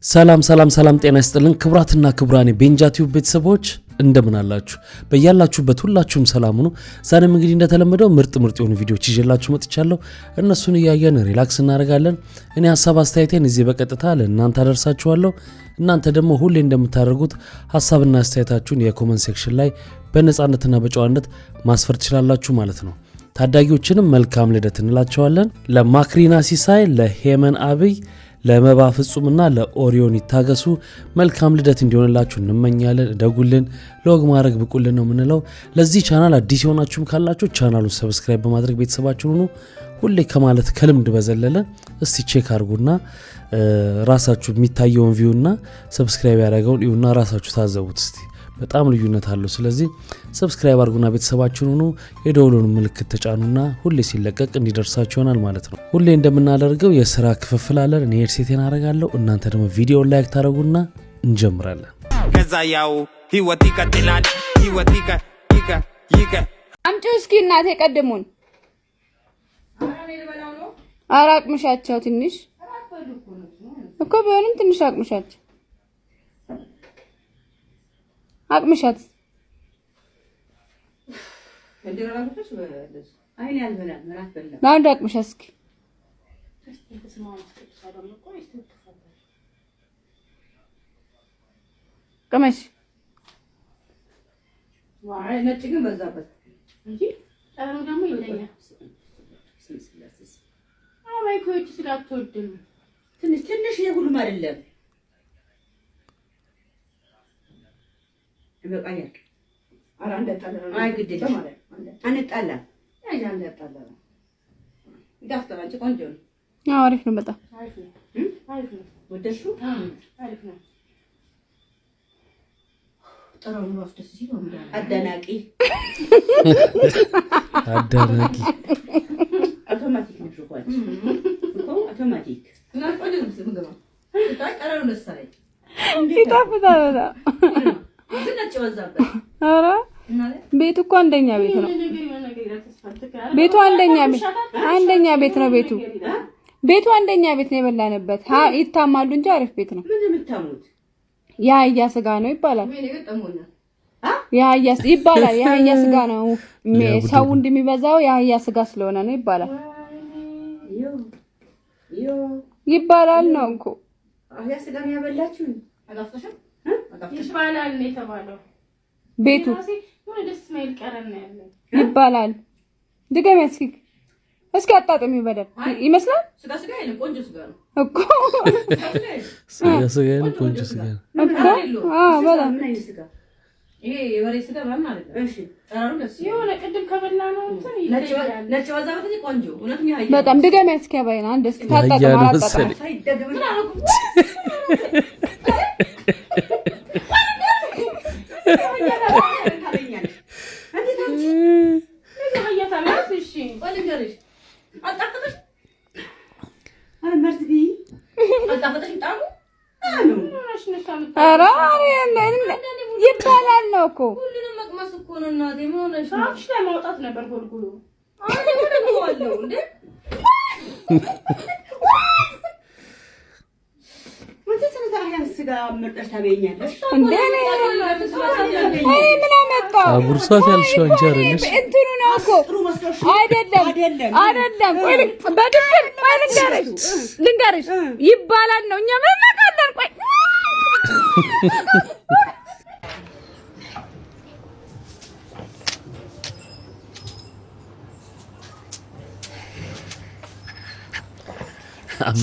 ሰላም ጤና ይስጥልን ክብራትና ክብራኔ ቤንጃቲው ቤተሰቦች እንደምን አላችሁ በያላችሁበት ሁላችሁም ሰላም ሁኑ ዛሬም እንግዲህ እንደተለመደው ምርጥ የሆኑ ቪዲዮዎች ይዤላችሁ መጥቻለሁ እነሱን ያያየን ሪላክስ እናደርጋለን እኔ ሐሳብ አስተያየቴን እዚህ በቀጥታ ለእናንተ አደርሳችኋለሁ እናንተ ደግሞ ሁሌ እንደምታደርጉት ሐሳብና አስተያየታችሁን የኮሜንት ሴክሽን ላይ በነጻነትና በጨዋነት ማስፈር ትችላላችሁ ማለት ነው ታዳጊዎችንም መልካም ልደት እንላቸዋለን ለማክሪና ሲሳይ ለሄመን አብይ ለመባ ፍጹምና ለኦሪዮን ይታገሱ መልካም ልደት እንዲሆንላችሁ እንመኛለን ደጉልን ሎግ ማድረግ ብቁልን ነው ምንለው ለዚህ ቻናል አዲስ ሆናችሁም ካላችሁ ቻናሉን ሰብስክራይብ በማድረግ ቤተሰባችሁን ሁኑ ሁሌ ከማለት ከልምድ በዘለለ እስቲ ቼክ አድርጉና ራሳችሁ የሚታየውን ቪውና ሰብስክራይብ ያደርገውን ይሁንና ራሳችሁ ታዘቡት እስቲ በጣም ልዩነት አለው ስለዚህ ሰብስክራይብ አድርጉና ቤተሰባችሁን ሁኑ የደወሉን ምልክት ተጫኑና ሁሌ ሲለቀቅ እንዲደርሳችሁ ይሆናል ማለት ነው ሁሌ እንደምናደርገው የሥራ ክፍፍል አለን እኔ ሄድሴቴን አደርጋለሁ እናንተ ደግሞ ቪዲዮውን ላይክ ታደርጉና እንጀምራለን ከዛ ያው ህይወት ይቀጥላል ህይወት ይቀ አምጪው እስኪ እናቴ ቀድሙን አራቅምሻቸው ትንሽ እኮ ቢሆንም ትንሽ አቅምሻቸው አቅምሻት እንደራራቶች በለስ አይኔ ያልበላ ምራት በላ ናንዳ አቅምሻስኪ ከመሽ ዋይ ነጭ ግን በዛበት እንጂ ጣሩ ደግሞ ይለኛል አይ ኮይት ስላትወድም ትንሽ የሁሉም አይደለም በቃያ አራንደ ታለራ አይ ግዴታ ማለት አንጣላ አይ አንጣላ ይዳፍተራንቺ ቆንጆ ነው አሪፍ ነው በጣም አሪፍ ነው ወደሹ አሪፍ ነው ጥራው ነው አፍተስ ሲሉ አዳናቂ አውቶማቲክ ነው ሾኳት እኮ አውቶማቲክ እና ቆንጆ ነው ስምገባ ታቀራው ለሳይ ይጣፍጣል አረ ቤቱ እኮ አንደኛ ቤት ነው ቤቱ አንደኛ ቤት ነው ቤቱ አንደኛ ቤት ነው የበላንበት ይታማሉ እንጂ አሪፍ ቤት ነው ምን የምታሙት ያያ ስጋ ነው ይባላል ያያ ስጋ ነው ሰው እንደሚበዛው ያያ ስጋ ስለሆነ ነው ይባላል ነው እኮ ያያ ስጋ ነው ያበላችሁ አጋፍተሽ ይባላል ነው የተባለው ቤቱ ምን ደስ ማይል ቀረን ነው ያለው ይባላል ድገም እስኪ አጣጥም ይበደል ይመስላል ስጋ ይሄን ቆንጆ ስጋ ነው እኮ ስጋ ይሄን ቆንጆ ስጋ ነው እኮ በጣም ምን አይነት ስጋ ይሄ የበሬ ስጋ ማለት ማለት እሺ ጠራሩ ደስ የሆነ ቅድም ከበላ ነው እንትን ይላል ነጭ ወዛበት ቆንጆ እውነትም ያይ በጣም ድገም ያባይና አንድ እስኪ ታጣጥም አጣጣም ሳይደገም ይባላል ነው እኮ ሁሉንም መቅመስ እኮ ነው እናቴ ምን ሆነሽ አፍሽ ላይ ማውጣት ነበር ጎልጉሎ አይ ምን ነው እንዴ ስጋ መርጠሽ ታበይኛለሽ እንዴ አይ ምን አመጣው አቡርሳት ያልሽው አንቺ አይደለሽ እንትኑ ነው እኮ አይደለም ቆይ በድብር ልንገርሽ ይባላል ነው እኛ ምን እናውቃለን ቆይ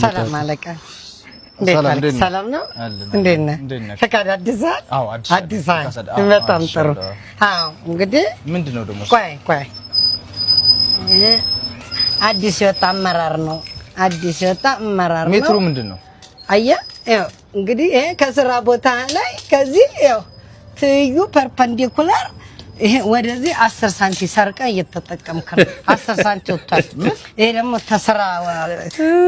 ሰላም አለቃ ሰላም ነው እንዴት ነህ ፈቃድ አዲሳል አዎ አዲሳል በጣም ጥሩ አዎ እንግዲህ ምንድነው ደግሞ ቆይ አዲስ የወጣ አመራር ነው ሜትሩ ምንድነው አያ ያው እንግዲህ ይሄ ከስራ ቦታ ላይ ከዚህ ያው ትዩ ፐርፐንዲኩላር ይሄ ወደዚህ 10 ሳንቲ ሰርቀ እየተጠቀምክ ነው 10 ሳንቲ ወጣል ይሄ ደግሞ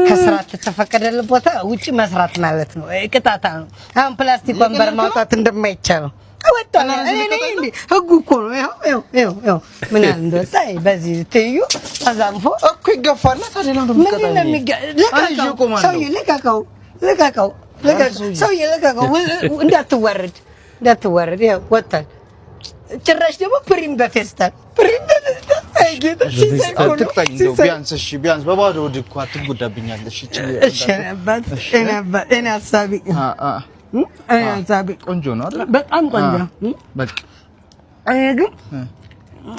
ከስራ ተፈቀደለ ቦታ ውጪ መስራት ማለት ነው ቅጣታ ነው አሁን ፕላስቲክ ወንበር ማውጣት እንደማይቻል ወጣና እኔ ህጉ እኮ ነው ያው ምን እንደወጣ በዚህ ትዩ ተዛንፎ እኮ ይገፋልና ታዲያ ነው እንደምትቀጣኝ ለካው ሰው ይልከው እንዳትወረድ ይሄ ወጣል ጭራሽ ደግሞ ፕሪም በፌስታል አይጌታ ቢያንስ በባዶ ወድኩ አትጎዳብኛለሽ እሺ እኔ አሳቢ ቆንጆ ነው አይደል በጣም ቆንጆ በቃ ግን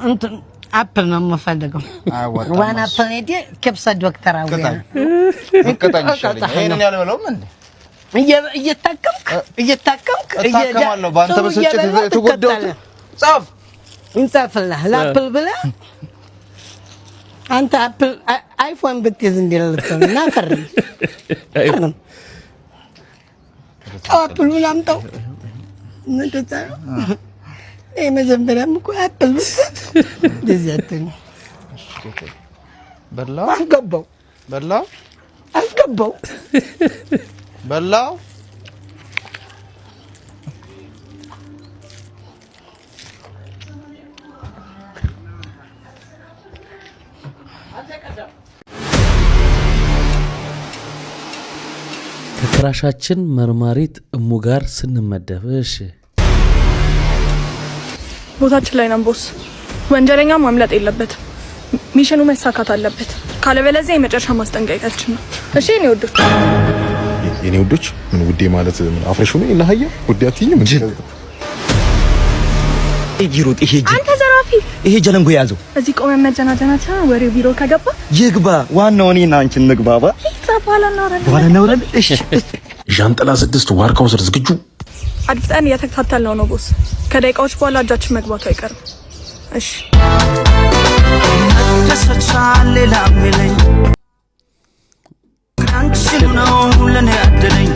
እንትን አፕል ነው የምፈልገው ዋን አፕል ሄዴ ከብሳ ዶክተር አውያ ከታኝ ይሻለኝ ይሄንን ያልበለውም እንዴ እየታከምክ እታከማለሁ ባንተ በስጭት የተጎዳው ጻፍ እንጻፍልህ ለአፕል ብለህ አንተ አፕል አይፎን ብትይዝ እንደልትልና ፈርም አፕሉን አምጣው እንዴት መጀመሪያም እኮ አፕል ደዚያተኝ በላው አልገባው በላው ከክራሻችን መርማሪት እሙ ጋር ስንመደብ እሺ ቦታችን ላይ ነን ቦስ ወንጀለኛ ማምለጥ የለበትም ሚሽኑ መሳካት አለበት ካለበለዚያ የመጨረሻ ማስጠንቀቂያችን ነው እሺ የኔ ወዶች ምን ውዴ ማለት ምን አፍረሹ ነው እና ሀያ ውዴ አትይኝ ምን ይሩጥ ይሄ አንተ ዘራፊ ይሄ ጀለንጎ ያዘው እዚህ ቆመን መጀናጀናቻ ወሬ ቢሮ ከገባ ይግባ ዋናው እኔና አንቺ እንግባባ በኋላ እናወራለን እሺ ዣንጥላ 6 ዋርካው ስር ዝግጁ አድፍጠን እየተከታተልነው ነው ቦስ ከደቂቃዎች በኋላ እጃችን መግባቱ አይቀርም እሺ ተሰቻለ ላምለኝ አንቺ ነው ለኔ አደረኝ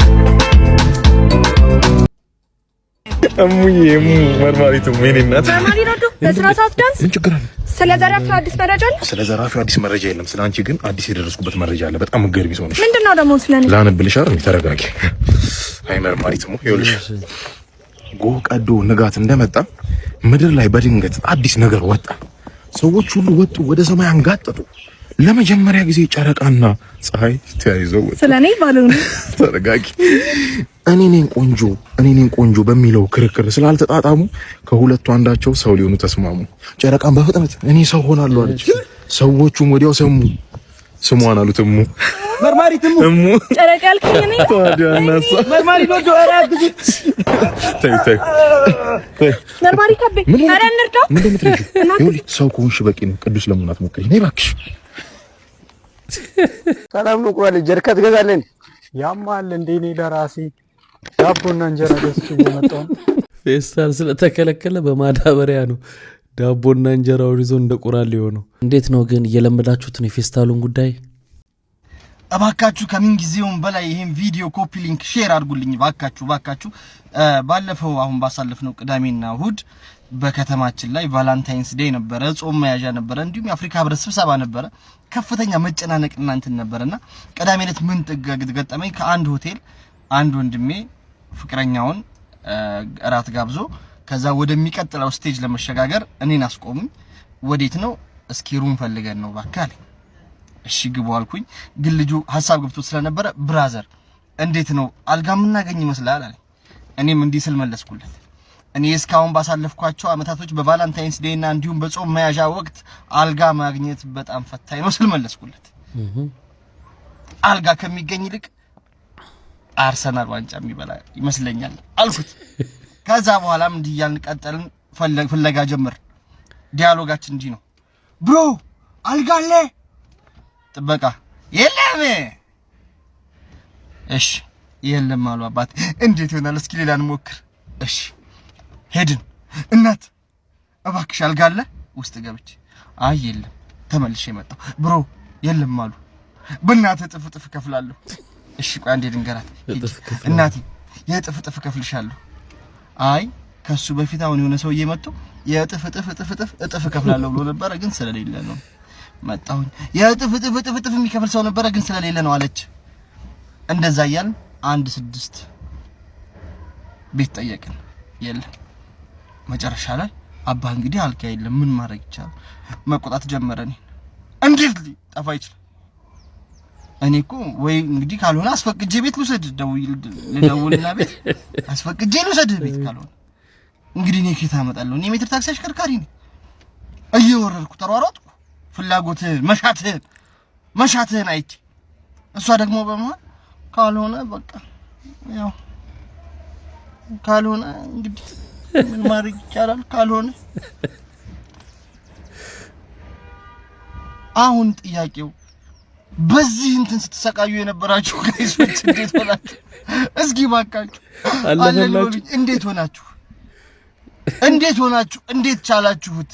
እሙዬ መርማሪቱ ምን እናት መርማሪቱ ለስራ ሰዓት ዳንስ ምን ችግር አለ ስለ ዘራፊው አዲስ መረጃ አለ ስለ ዘራፊው አዲስ መረጃ የለም ስለ አንቺ ግን አዲስ የደረስኩበት መረጃ አለ በጣም ገርቢ ሰው ነሽ ምንድነው ደግሞ ስለኔ ላነብልሽ አይደል ተረጋጊ አይ መርማሪቱ ይኸውልሽ ጎቀዶ ንጋት እንደመጣ ምድር ላይ በድንገት አዲስ ነገር ወጣ ሰዎች ሁሉ ወጡ ወደ ሰማይ አንጋጠጡ ለመጀመሪያ ጊዜ ጨረቃና ፀሐይ ተያይዘው ወጡ ስለኔ ባሉን ተረጋጊ እኔ ነኝ ቆንጆ በሚለው ክርክር ስላልተጣጣሙ ከሁለቱ አንዳቸው ሰው ሊሆኑ ተስማሙ ጨረቃን በፍጥነት እኔ ሰው ሆናለሁ አለች ሰዎቹም ወዲያው ሰሙ ስሟን አሉት መርማሪትሙ ጨረቃ ያልከኝ ነኝ ታዲያናሳ መርማሪ ወዶ አራት ተይ መርማሪ ከቤ አረ እንርዳው ምንድን ነው ይኸውልሽ ሰው ከሆንሽ በቂ ነው ቅዱስ ለምናት ሞክሪ ነይ እባክሽ ሰላም ነው ቁራሌ ጀርካ ትገዛለን ያማል እንዴ እኔ ለራሴ ዳቦና እንጀራ ገዝቼ እየመጣሁ ፌስታል ስለተከለከለ በማዳበሪያ ነው ዳቦና እንጀራውን ይዞ እንደ ቁራሌ ሆኖ እንዴት ነው ግን እየለመዳችሁት ነው የፌስታሉን ጉዳይ እባካችሁ ከምን ጊዜውም በላይ ይሄን ቪዲዮ ኮፒ ሊንክ ሼር አድርጉልኝ ባካችሁ ባለፈው አሁን ባሳለፍነው ቅዳሜና እሁድ በከተማችን ላይ ቫላንታይንስ ዴይ ነበረ ጾም መያዣ ነበረ እንዲሁም የአፍሪካ ህብረት ስብሰባ ነበረ ከፍተኛ መጨናነቅ እናንተን ነበርና ቅዳሜ ዕለት ምን ገጠመኝ ከአንድ ሆቴል አንድ ወንድሜ ፍቅረኛውን እራት ጋብዞ ከዛ ወደሚቀጥለው ስቴጅ ለመሸጋገር እኔን አስቆሙኝ ወዴት ነው እስኪ ሩም ፈልገን ነው ባካለ እሺ ግቡ አልኩኝ ግን ልጁ ሐሳብ ገብቶ ስለነበረ ብራዘር እንዴት ነው አልጋ ምናገኝ ይመስላል አለ እኔም እንዲህ ስል መለስኩለት እኔ እስካሁን ባሳለፍኳቸው አመታቶች በቫላንታይንስ ዴይ እና እንዲሁም በጾም መያዣ ወቅት አልጋ ማግኘት በጣም ፈታኝ ነው ስል መለስኩለት አልጋ ከሚገኝ ይልቅ አርሰናል ዋንጫ የሚበላ ይመስለኛል አልኩት ከዛ በኋላም እንዲህ ያልን ቀጠልን ፍለጋ ጀመር ዲያሎጋችን እንዲህ ነው ብሮ አልጋ አለ ጥበቃ የለም እሺ የለም አሉ አባት እንዴት ይሆናል እስኪ ሌላ እንሞክር እሺ ሄድን እናት እባክሽ አልጋ አለ ውስጥ ገብቼ አይ የለም ተመልሼ መጣሁ ብሮ የለም አሉ በእናት ጥፍ ከፍላለሁ እሺ ቆይ አንዴ ድንገራት እናቴ የጥፍ ከፍልሻለሁ አይ ከሱ በፊት አሁን የሆነ ሰው እየመጣ የጥፍ ከፍላለሁ ብሎ ነበር ግን ስለሌለ ነው መጣሁኝ የጥፍ የሚከፍል ሰው ነበር ግን ስለሌለ ነው አለች እንደዛ ይያል 1-6 ቤት ጠየቅን የለም መጨረሻ ላይ አባ እንግዲህ አልጋ የለም ምን ማድረግ ይቻላል መቆጣት ጀመረኝ እንዴት ጠፋ ይችላል እኔ እኮ ወይ እንግዲህ ካልሆነ አስፈቅጄ ቤት ልውሰድ ልደውልና ቤት አስፈቅጄ ልውሰድ ቤት ካልሆነ እንግዲህ እኔ ከታ አመጣለሁ እኔ ሜትር ታክሲ አሽከርካሪ ነኝ እየወረድኩ ተሯሯጥኩ ፍላጎትህን መሻትህን አይቼ እሷ ደግሞ በመሃል ካልሆነ በቃ ያው ካልሆነ እንግዲህ ምን ማድረግ ይቻላል ካልሆነ አሁን ጥያቄው በዚህ እንትን ስትሰቃዩ የነበራችሁ ጋይሶች እንዴት ሆናችሁ እስኪ ባካችሁ አለላችሁ እንዴት ሆናችሁ እንዴት ቻላችሁት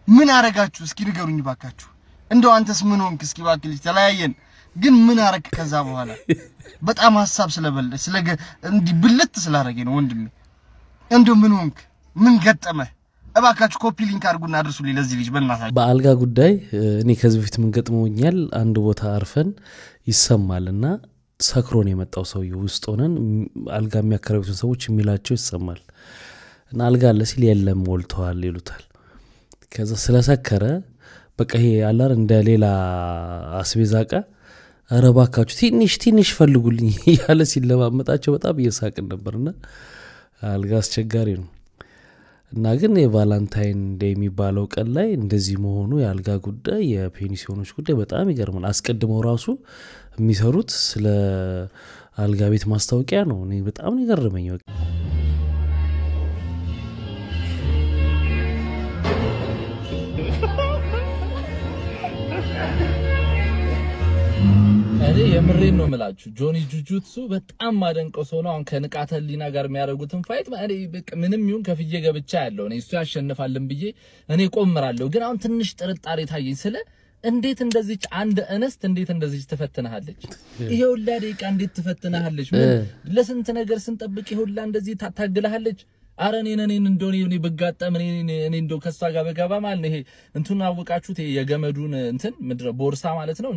ምን አረጋችሁ እስኪ ንገሩኝ ባካችሁ እንደው አንተስ ምን ሆንክ እስኪ ባክልኝ ተለያየን ግን ምን አረክ ከዛ በኋላ በጣም ሐሳብ ስለበለ እንዲህ ብልት ስላረገኝ ነው ወንድሜ እንደው ምን ሆንክ ምን ገጠመህ እባካችሁ ኮፒ ሊንክ አድርጉና አድርሱልኝ ለዚህ ልጅ በእናታችሁ በአልጋ ጉዳይ እኔ ከዚህ በፊት ምን ገጥሞኛል አንድ ቦታ አርፈን ይሰማልና ሰክሮን የመጣው ሰውዬው ውስጥ ሆነን አልጋ የሚያከራዩትን ሰዎች የሚላቸው ይሰማል እና አልጋ አለ ሲል የለም ሞልቷል ይሉታል ከዛ ስለሰከረ በቃ ይሄ አላር እንደ ሌላ አስቤዛቃ አረባካችሁ ትንሽ ፈልጉልኝ ያለ ሲለማመጣቸው በጣም እየሳቅን ነበርና አልጋ አስቸጋሪ ነው እና ግን የቫላንታይን ዴይ የሚባለው ቀን ላይ እንደዚህ መሆኑ የአልጋ ጉዳይ የፔኒሲዮኖች ጉዳይ በጣም ይገርማል አስቀድመው ራሱ የሚሰሩት ስለ አልጋ ቤት ማስታወቂያ ነው እኔ በጣም ይገርመኝ እኔ የምሬን ነው የምላችሁ ጆኒ ጁጁትሱ በጣም ማደንቀው ሰው ነው አሁን ከንቃተ ህሊና ጋር የሚያደርጉትን ፋይት እኔ በቃ ምንም ይሁን ከፍዬ ገብቻ ያለው እኔ እሱ ያሸንፋልን ብዬ እኔ ቆምራለሁ ግን አሁን ትንሽ ጥርጣሬ ታየኝ ስለ እንዴት እንደዚህ አንድ እንስት እንዴት እንደዚህ ትፈትናለች ይሄውላ ደቂቃ እንዴት ትፈትናለች ለስንት ነገር ስንጠብቅ ይሄውላ እንደዚህ ታታግላለች አረኔ እንደኔ በጋጣም እኔ እንደው ከሷ ጋር በጋባ ማለት ነው ይሄ እንቱን አወቃችሁት የገመዱን እንትን ምድረ ቦርሳ ማለት ነው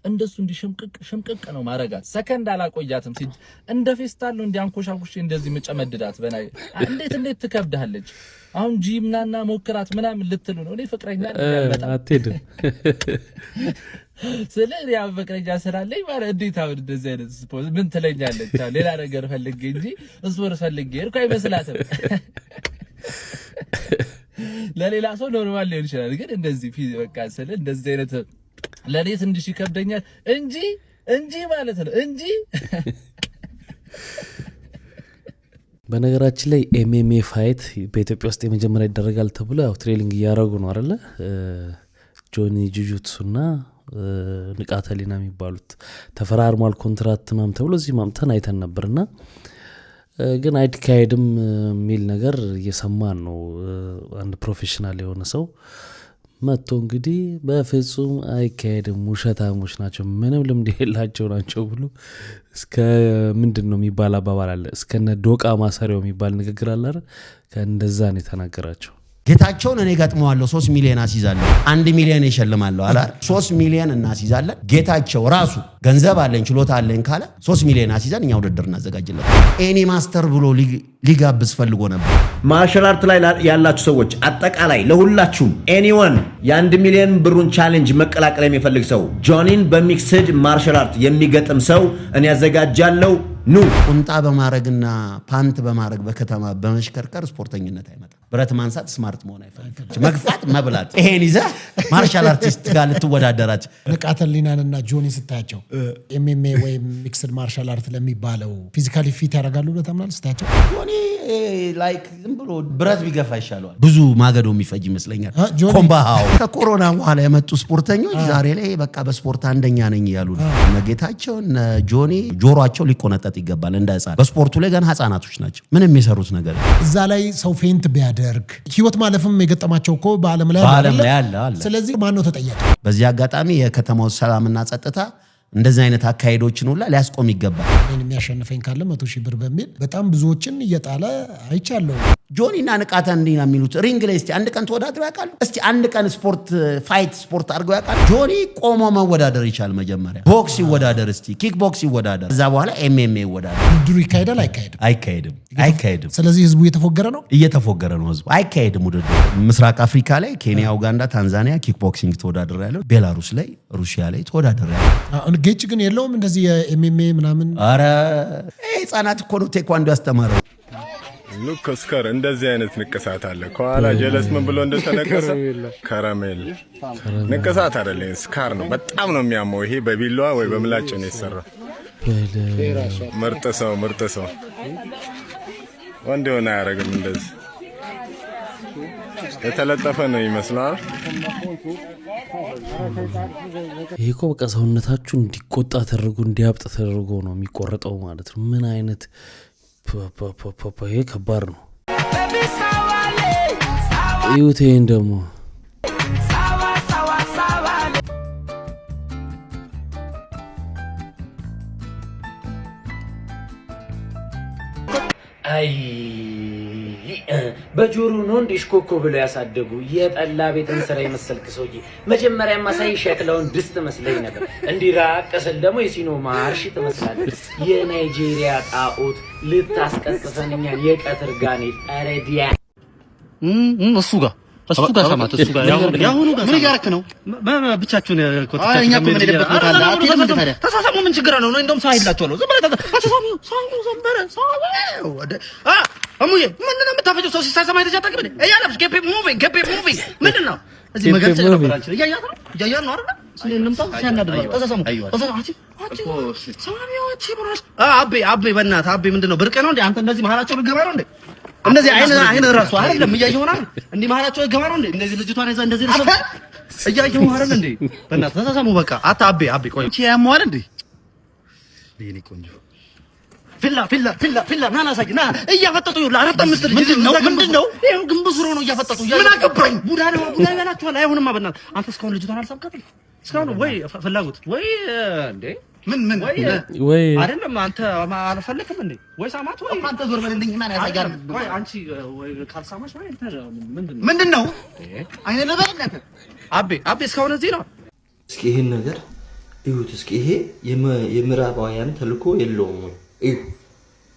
እንደሱ እንዲሽምቅቅ ነው ማረጋት ሰከንድ አላቆያትም ሲል እንደ ፌስታል ነው እንዲያንኮሻኩሽ እንደዚህ መጨመድዳት በናይ እንዴት ትከብዳለች አሁን ጂምናና ሞክራት ምናምን ልትሉ ነው እኔ ፍቅረኛ በጣም አትሄድ ስለዚህ ያ ፍቅረኛ ስላለኝ ማለት እንዴት አሁን እንደዚህ አይነት ስፖርት ምን ትለኛለች ሌላ ነገር ፈልጌ እንጂ ስፖርት ፈልጌ እኮ አይመስላትም ለሌላ ሰው ኖርማል ሊሆን ይችላል ግን እንደዚህ በቃ ስለ እንደዚህ አይነት ለኔ ትንሽ ይከብደኛል እንጂ ማለት ነው እንጂ በነገራችን ላይ ኤምኤምኤ ፋይት በኢትዮጵያ ውስጥ የመጀመሪያ ይደረጋል ተብሎ ያው ትሬኒንግ እያደረጉ ነው አይደለ ጆኒ ጁጁትሱና ንቃተ ህሊና የሚባሉት ተፈራርሟል ኮንትራክት ምናምን ተብሎ እዚህ ማምተን አይተን ነበርና ግን አይካሄድም የሚል ነገር እየሰማን ነው አንድ ፕሮፌሽናል የሆነ ሰው መጥቶ እንግዲህ በፍጹም አይካሄድም ውሸታሞች ናቸው ምንም ልምድ የላቸው ናቸው ብሎ እስከ ምንድነው የሚባል አባባል አለ እስከነ ዶቃ ማሰሪያው የሚባል ንግግር አለ አይደል ከእንደዛ ነው የተናገራቸው ጌታቸውን እኔ ጋጥመዋለሁ 3 ሚሊዮን አስይዛለሁ 1 ሚሊዮን ይሸልማለሁ አላ 3 ሚሊዮን እናስይዛለን ጌታቸው ራሱ ገንዘብ አለኝ ችሎታ አለኝ ካለ 3 ሚሊዮን አስይዛን እኛ ውድድር እናዘጋጅለን ኤኒ ማስተር ብሎ ሊጋብዝ ፈልጎ ነበር ማርሻል አርት ላይ ያላችሁ ሰዎች አጠቃላይ ለሁላችሁም ኤኒዋን የ1 ሚሊዮን ብሩን ቻሌንጅ መቀላቀል የሚፈልግ ሰው ጆኒን በሚክስድ ማርሻል አርት የሚገጥም ሰው እኔ ያዘጋጃለሁ ኑ ቁንጣ በማረግና ፓንት በማረግ በከተማ በመሽከርከር ስፖርተኝነት አይመጣም ብረት ማንሳት ስማርት መሆን አይፈልግም መግፋት መብላት ይሄን ይዘ ማርሻል አርቲስት ጋር ልትወዳደራች ንቃተ ህሊናንና ጆኒ ስታያቸው ኤምኤምኤ ወይም ሚክስድ ማርሻል አርት ለሚባለው ፊዚካሊ ፊት ያደርጋሉ በተምናል ስታያቸው ጆኒ ላይክ ዝም ብሎ ብረት ቢገፋ ይሻላል ብዙ ማገዶ የሚፈጅ ይመስለኛል ኮምባሃው ከኮሮና በኋላ የመጡ ስፖርተኞች ዛሬ ላይ በቃ በስፖርት አንደኛ ነኝ ያሉ ነገታቸው ጆኒ ጆሮአቸው ሊቆነጠጥ ይገባል እንዳይጻፍ በስፖርቱ ላይ ገና ህፃናቶች ናቸው ምንም የሚሰሩት ነገር እዛ ላይ ሰው ፌንት ቢያደርግ ህይወት ማለፍም የገጠማቸው እኮ በአለም ላይ አለ ስለዚህ ማን ነው ተጠያቂ በዚህ አጋጣሚ የከተማው ሰላምና ጸጥታ እንደዚህ አይነት አካሄዶችን ሁላ ሊያስቆም ይገባል እኔ የሚያሸንፈኝ ካለ 100,000 ብር በሚል በጣም ብዙዎችን እየጣለ አይቻለሁ ጆኒና ንቃተ ህሊና የሚሉት ሪንግ ላይ እስቲ አንድ ቀን ተወዳድረው ያውቃሉ እስቲ አንድ ቀን ስፖርት አድርገው ያውቃሉ ጆኒ ቆሞ መወዳደር ይቻል መጀመሪያ ቦክስ ይወዳደር እስቲ ኪክ ቦክስ ይወዳደር እዛ በኋላ ኤምኤምኤ ይወዳደር ውድድሩ ይካሄዳል አይካሄድም ስለዚህ ህዝቡ እየተፎገረ ነው ህዝቡ አይካሄድም ውድድሩ ምስራቅ አፍሪካ ላይ ኬንያ ኡጋንዳ ታንዛኒያ ኪክ ቦክሲንግ ተወዳደረ ያለው ቤላሩስ ላይ ሩሲያ ላይ ተወዳደረ ያለው ጌጭ ግን የለውም እንደዚህ የኤምኤምኤ ምናምን። አረ ህፃናት እኮ ነው ቴኳንዶ ያስተማረው። ሉክ ስካር እንደዚህ አይነት ንቅሳት አለ። ከኋላ ጀለስ ምን ብሎ እንደተነቀሰ ከረሜል ንቅሳት አይደለም ስካር ነው። በጣም ነው የሚያመው። ይሄ በቢላዋ ወይ በምላጭ ነው የተሰራው። ምርጥ ሰው ወንድ ሆነ አያረግም። እንደዚህ የተለጠፈ ነው ይመስላል። ይሄ እኮ በቃ ሰውነታችሁ እንዲቆጣ ተደርጎ እንዲያብጥ ተደርጎ ነው የሚቆረጠው ማለት ነው። ምን አይነት ይሄ ከባድ ነው። እዩት ይሄን ደግሞ አይ በጆሮ ነው እንዴ ሽኮኮ ብለው ያሳደጉ የጠላ ቤትን ስራ የመሰልክ ሰውዬ። መጀመሪያ ማሳይ ሸክላውን ድስት መስለኝ ነበር። እንዲራቀሰል ደግሞ የሲኖ ማርሽ ትመስላለች። የናይጄሪያ ጣዖት ልታስቀጽፈን እኛን የቀትር ጋኔል አረዲያ እሱ ጋር ሰማት እሱ ጋር ያሁኑ ጋር ምን ያርክ ነው ብቻችሁን ኮታችሁ እኛ እኮ ምን ሄደበት ቦታ አለ አትልም እንዴ ታዲያ ተሳሳሙ ምን ችግር አለው ነው እንደውም ሳይላችኋለሁ ዝም ብለህ ተሳሳሙ ዘንበረ አሙዬ ምን ነው የምታፈጨው ሰው ሲሳሳማ የተጃጠቅም እንዴ እያለብሽ ጌፕ ሙቪንግ ምንድነው እዚህ መገልጽ ነበራችሁ እያያት ነው አይደል ስለምንምጣው ሲያናድራ ተሳሳሙ ሰማሚዎች ይብራል አቤ በእናትህ አቤ ምንድነው ብርቅ ነው እንዴ አንተ እንደዚህ መሀላቸው ልገባ ነው እንዴ እንደዚህ አይነ ራሱ አይደለም እያየሁ ነው እንዴ መሀላቸው ልገባ ነው እንዴ እንደዚህ ልጅቷን ይዛ እንደዚህ ነው እያየሁ አይደል እንዴ በእናትህ ተሳሳሙ በቃ አቤ ቆይ እቺ ያሟል እንዴ ለኔ ቆንጆ ፊላ ና ሳይ ና እያፈጠጡ ይላ አራት አምስት ልጅ ነው ምንድነው ይሄው ግንብስ ነው እያፈጠጡ ምን አገባኝ ቡዳ ያላችኋል አይሆንማ በእናትህ አንተ እስካሁን ልጅቷን አልሳምካትም እስካሁን ወይ ፍላጎት ወይ እንዴ ምን ወይ አይደለም አንተ አልፈልክም እንዴ ወይ ሳማት ወይ አንተ ዞር በልልኝ ማን ያሳጋር ወይ አንቺ ወይ ካልሳማሽ ወይ ምንድነው አይነ ለበለተ አቤ እስካሁን እዚህ ነው። እስኪ ይሄን ነገር እዩት። እስኪ ይሄ የምዕራባውያን ተልኮ የለውም።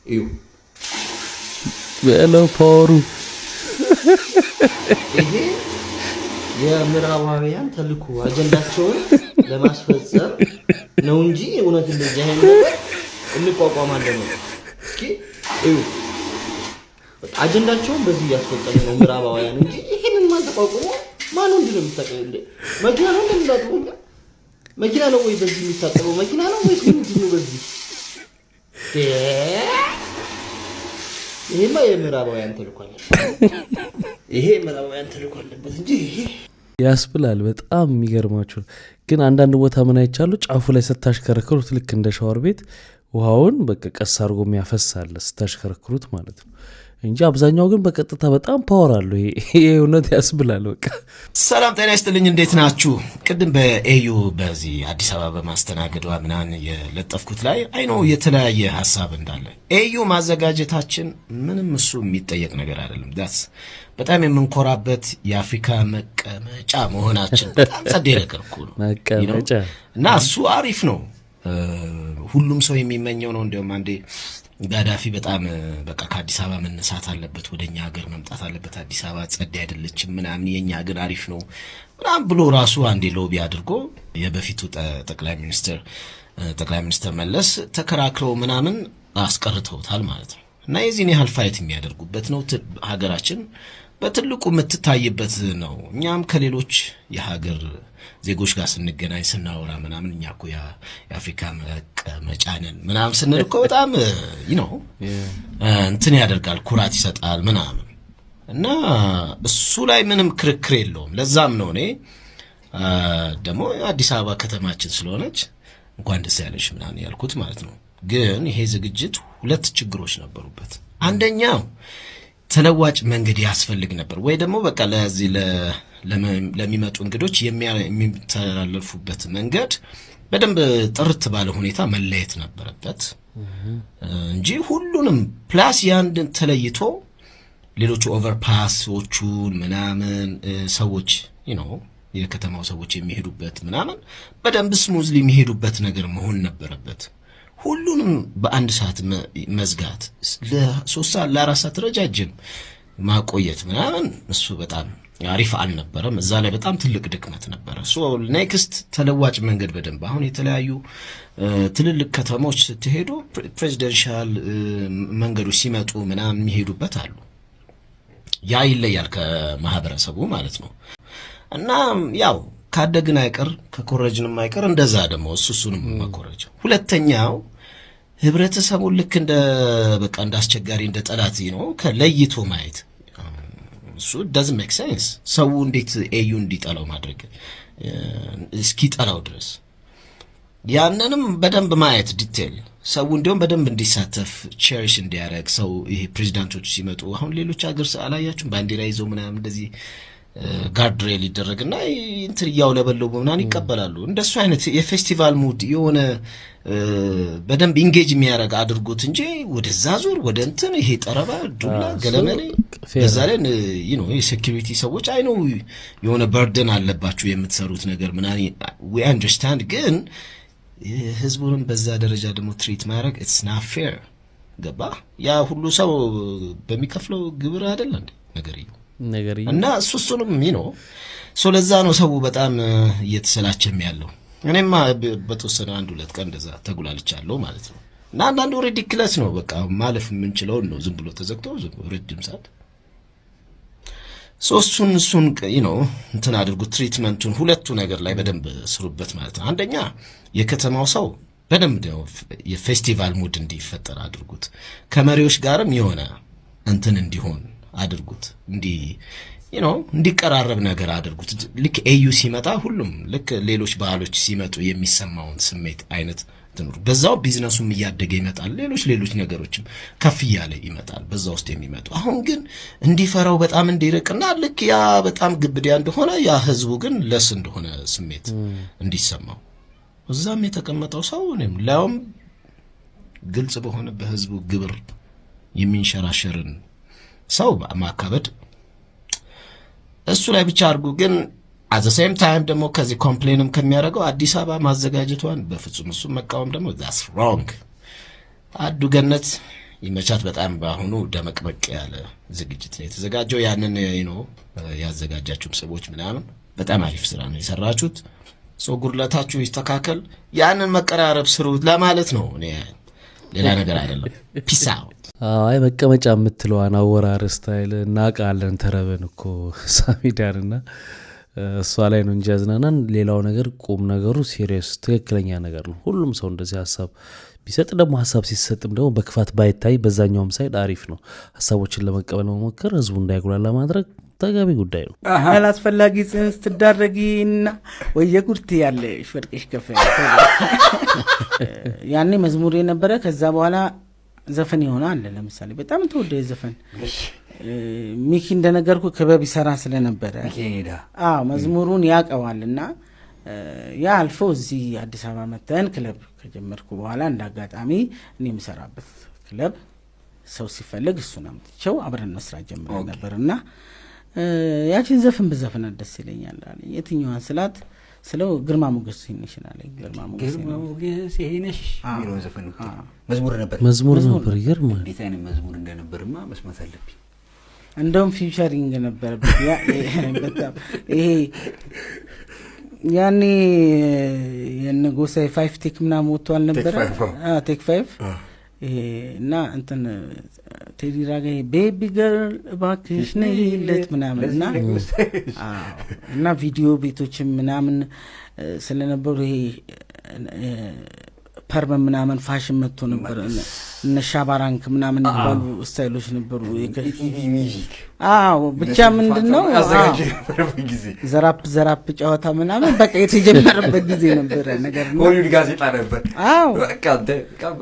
እዩ በለው ፓወሩ ይሄ የምዕራባውያን ተልኮ አጀንዳቸውን ለማስፈጸም ነው እንጂ እውነት እንደዚህ አይነት ነገር እንቋቋማለን ነው። እስኪ እዩ አጀንዳቸውን በዚህ ያስፈጸመ ነው ምዕራባውያን እንጂ ይሄንን ማን ተቋቁሞ ማን እንዴ ነው የሚታቀው እንዴ? መኪና ነው እንደምታጥበው መኪና ነው ወይ በዚህ የሚታጠበው መኪና ነው ወይ ምንድን ነው በዚህ ይሄማ የምዕራባውያን ተልኳል። ይሄ የምዕራባውያን ተልኳልበት እንጂ ይሄ ያስብላል። በጣም የሚገርማችሁ ግን አንዳንድ ቦታ ምን አይቻሉ ጫፉ ላይ ስታሽከረክሩት ልክ እንደ ሻወር ቤት ውሃውን በቃ ቀስ አድርጎ የሚያፈሳል ስታሽከረክሩት ማለት ነው እንጂ አብዛኛው ግን በቀጥታ በጣም ፓወር አለው። ይሄ እውነት ያስብላል። በቃ ሰላም ጤና ይስጥልኝ፣ እንዴት ናችሁ? ቅድም በኤዩ በዚህ አዲስ አበባ በማስተናገዷ ምናምን የለጠፍኩት ላይ አይኖ የተለያየ ሀሳብ እንዳለ ኤዩ ማዘጋጀታችን ምንም እሱ የሚጠየቅ ነገር አይደለም። ዳስ በጣም የምንኮራበት የአፍሪካ መቀመጫ መሆናችን በጣም ጸዴ ነገር እኮ ነው መቀመጫ እና እሱ አሪፍ ነው። ሁሉም ሰው የሚመኘው ነው። እንደውም አንዴ ጋዳፊ በጣም በቃ ከአዲስ አበባ መነሳት አለበት፣ ወደኛ ሀገር መምጣት አለበት፣ አዲስ አበባ ጸዴ አይደለችም ምናምን የኛ ሀገር አሪፍ ነው ምናምን ብሎ ራሱ አንዴ ሎቢ አድርጎ የበፊቱ ጠቅላይ ሚኒስትር መለስ ተከራክረው ምናምን አስቀርተውታል ማለት ነው። እና የዚህን ያህል ፋይት የሚያደርጉበት ነው። ሀገራችን በትልቁ የምትታይበት ነው። እኛም ከሌሎች የሀገር ዜጎች ጋር ስንገናኝ ስናወራ ምናምን እኛ እኮ የአፍሪካ መቀመጫ ነን ምናምን ስንል እኮ በጣም እንትን ያደርጋል፣ ኩራት ይሰጣል ምናምን እና እሱ ላይ ምንም ክርክር የለውም። ለዛም ነው እኔ ደግሞ አዲስ አበባ ከተማችን ስለሆነች እንኳን ደስ ያለሽ ምናምን ያልኩት ማለት ነው። ግን ይሄ ዝግጅት ሁለት ችግሮች ነበሩበት። አንደኛው ተለዋጭ መንገድ ያስፈልግ ነበር ወይ ደግሞ በቃ ለዚህ ለሚመጡ እንግዶች የሚተላለፉበት መንገድ በደንብ ጥርት ባለ ሁኔታ መለየት ነበረበት እንጂ ሁሉንም ፕላስ ያንድ ተለይቶ ሌሎቹ ኦቨርፓሶቹን ምናምን ሰዎች የከተማው ሰዎች የሚሄዱበት ምናምን በደንብ ስሙዝሊ የሚሄዱበት ነገር መሆን ነበረበት። ሁሉንም በአንድ ሰዓት መዝጋት ለ3 ሰዓት ለ4 ሰዓት ረጃጅም ማቆየት ምናምን እሱ በጣም አሪፍ አልነበረም። እዛ ላይ በጣም ትልቅ ድክመት ነበረ። ሶ ኔክስት ተለዋጭ መንገድ በደንብ አሁን የተለያዩ ትልልቅ ከተሞች ስትሄዱ ፕሬዚደንሻል መንገዶች ሲመጡ ምናምን የሚሄዱበት አሉ። ያ ይለያል ከማህበረሰቡ ማለት ነው። እና ያው ካደግን አይቀር ከኮረጅንም አይቀር እንደዛ ደግሞ እሱንም መኮረጅ። ሁለተኛው ህብረተሰቡን ልክ እንደ በቃ እንዳስቸጋሪ እንደ ጠላት ነው ከለይቶ ማየት እሱ doesn't make sense። ሰው እንዴት ኤዩ እንዲጠላው ማድረግ እስኪጠላው ድረስ ያንንም በደንብ ማየት ዲቴል ሰው እንዲሁም በደንብ እንዲሳተፍ ቼሪሽ እንዲያደርግ ሰው ይሄ ፕሬዚዳንቶቹ ሲመጡ አሁን ሌሎች ሀገር አላያችሁም ባንዲራ ይዘው ምናምን እንደዚህ ጋርድ ሬል ይደረግና እንትን ያውለበለው ምናምን ይቀበላሉ። እንደሱ አይነት የፌስቲቫል ሙድ የሆነ በደንብ ኢንጌጅ የሚያደርግ አድርጎት እንጂ ወደዛ ዙር ወደ እንትን ይሄ ጠረባ ዱላ ገለመሌ በዛ ላይ የሴኩሪቲ ሰዎች አይ ነው የሆነ በርደን አለባችሁ የምትሰሩት ነገር ምናምን we understand ግን ህዝቡን በዛ ደረጃ ደግሞ ትሪት ማድረግ it's not fair ገባ ያ ሁሉ ሰው በሚከፍለው ግብር አይደል እንዴ ነገር እና እሱንም ለዛ ነው ሰው በጣም እየተሰላቸም ያለው። እኔማ በተወሰነ 1-2 ቀን እንደዛ ተጉላልቻለሁ ማለት ነው። እና አንዳንዱ ሪዲክለስ ነው በቃ ማለፍ የምንችለው ነው ዝም ብሎ ተዘግቶ ረጅም ሰዓት እሱን እንትን አድርጉ ትሪትመንቱን ሁለቱ ነገር ላይ በደንብ ስሩበት ማለት ነው። አንደኛ የከተማው ሰው በደንብ የፌስቲቫል ሙድ እንዲፈጠር አድርጉት። ከመሪዎች ጋርም የሆነ እንትን እንዲሆን አድርጉት እንዲቀራረብ ነገር አድርጉት። ልክ ኤዩ ሲመጣ ሁሉም ልክ ሌሎች ባህሎች ሲመጡ የሚሰማውን ስሜት አይነት ትኑር። በዛው ቢዝነሱም እያደገ ይመጣል። ሌሎች ነገሮችም ከፍ እያለ ይመጣል በዛ ውስጥ የሚመጡ። አሁን ግን እንዲፈራው በጣም እንዲርቅና ልክ ያ በጣም ግብዲያ እንደሆነ ያ ህዝቡ ግን ለስ እንደሆነ ስሜት እንዲሰማው እዛም የተቀመጠው ሰው ላውም ግልጽ በሆነ በህዝቡ ግብር የሚንሸራሸርን ሰው ማካበድ እሱ ላይ ብቻ አድርጉ። ግን at the same time ደግሞ ከዚህ ኮምፕሌንም ከሚያደርገው አዲስ አበባ ማዘጋጀቷን በፍጹም እሱ መቃወም ደግሞ that's wrong። አዱ ገነት ይመቻት በጣም ባሁኑ ደመቅበቅ ያለ ዝግጅት ነው የተዘጋጀው። ያንን ያዘጋጃችሁም ሰዎች ምናምን በጣም አሪፍ ስራ ነው የሰራችሁት። ጉድለታችሁ ይስተካከል። ያንን መቀራረብ ስሩ ለማለት ነው። ሌላ ነገር አይደለም። ፒስ አውት። አይ መቀመጫ የምትለዋን አወራር ስታይል እናውቃለን። ተረበን እኮ ሳሚዳንና እሷ ላይ ነው እንጂ ያዝናናን። ሌላው ነገር ቁም ነገሩ ሲሪየስ ትክክለኛ ነገር ነው። ሁሉም ሰው እንደዚህ ሀሳብ ቢሰጥ ደግሞ ሀሳብ ሲሰጥም ደግሞ በክፋት ባይታይ በዛኛውም ሳይድ አሪፍ ነው። ሀሳቦችን ለመቀበል መሞከር ህዝቡ እንዳይጉላላ ማድረግ ተገቢ ጉዳይ ነው። አላስፈላጊ ጽንስ ትዳረጊና ወየጉርት ያለሽ ወርቅሽ ከፈ ያኔ መዝሙር የነበረ ከዛ በኋላ ዘፈን ይሆናል። ለምሳሌ በጣም ተወደደ ዘፈን ሚኪ እንደነገርኩ ክበብ ይሰራ ስለነበረ መዝሙሩን ያቀዋልና ያ አልፎ እዚህ አዲስ አበባ መተን ክለብ ከጀመርኩ በኋላ እንዳጋጣሚ እኔ የምሰራበት ክለብ ሰው ሲፈልግ እሱን አምጥቼው አብረን መስራት ጀምረን ነበርና ያችን ዘፈን በዘፈን ደስ ይለኛል አለ። የትኛዋን ስላት ስለው ግርማ ሞገስ ይነሽናል። ግርማ ሞገስ ይሄነሽ ነው ዘፈን መዝሙር ነበር። ይገርማል። እንዴት አይነት መዝሙር እንደነበርማ መስማት አለብኝ። እንደውም ፊውቸሪንግ ነበረበት። ያ በጣም ይሄ ያኔ የነጎሳይ 5 ቴክ ምናምን ወጥቷል ነበር። ቴክ 5 እና እንትን ቴዲ ራጋይ ቤቢ ገርል እባክሽ ነይለት ምናምንና እና ቪዲዮ ቤቶችም ምናምን ስለነበሩ ይሄ ፐርመ ምናምን ፋሽን መጥቶ ነበር። እነ ሻባራንክ ምናምን ይባሉ ስታይሎች ነበሩ። የቲቪ ሚውዚክ ብቻ ምንድነው ዘራፕ ጨዋታ ምናምን በቃ የተጀመረበት ጊዜ ነበር ነገር ነው። ሆሊውድ ጋዜጣ ነበር። በቃ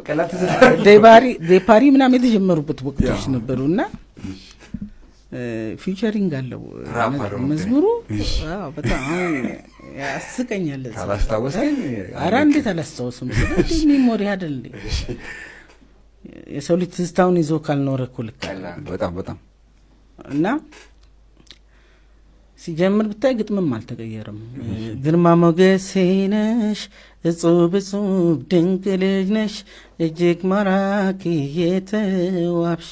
ቀላል ዴፓሪ ምናምን የተጀመሩበት ወቅቶች ነበሩና ፊውቸሪንግ አለው መዝሙሩ። በጣም ያስቀኛል። ታላስታውስኝ? ኧረ እንዴት አላስታውስም። ስለዚህ ሜሞሪ አይደል የሰው ልጅ ትዝታውን ይዞ ካልኖረ እኮ ልክ በጣም እና ሲጀምር ብታይ ግጥምም አልተቀየረም። ግርማ ሞገሴ ነሽ እጹብ እጹብ ድንቅ ልጅ ነሽ እጅግ ማራኪ የተዋብሽ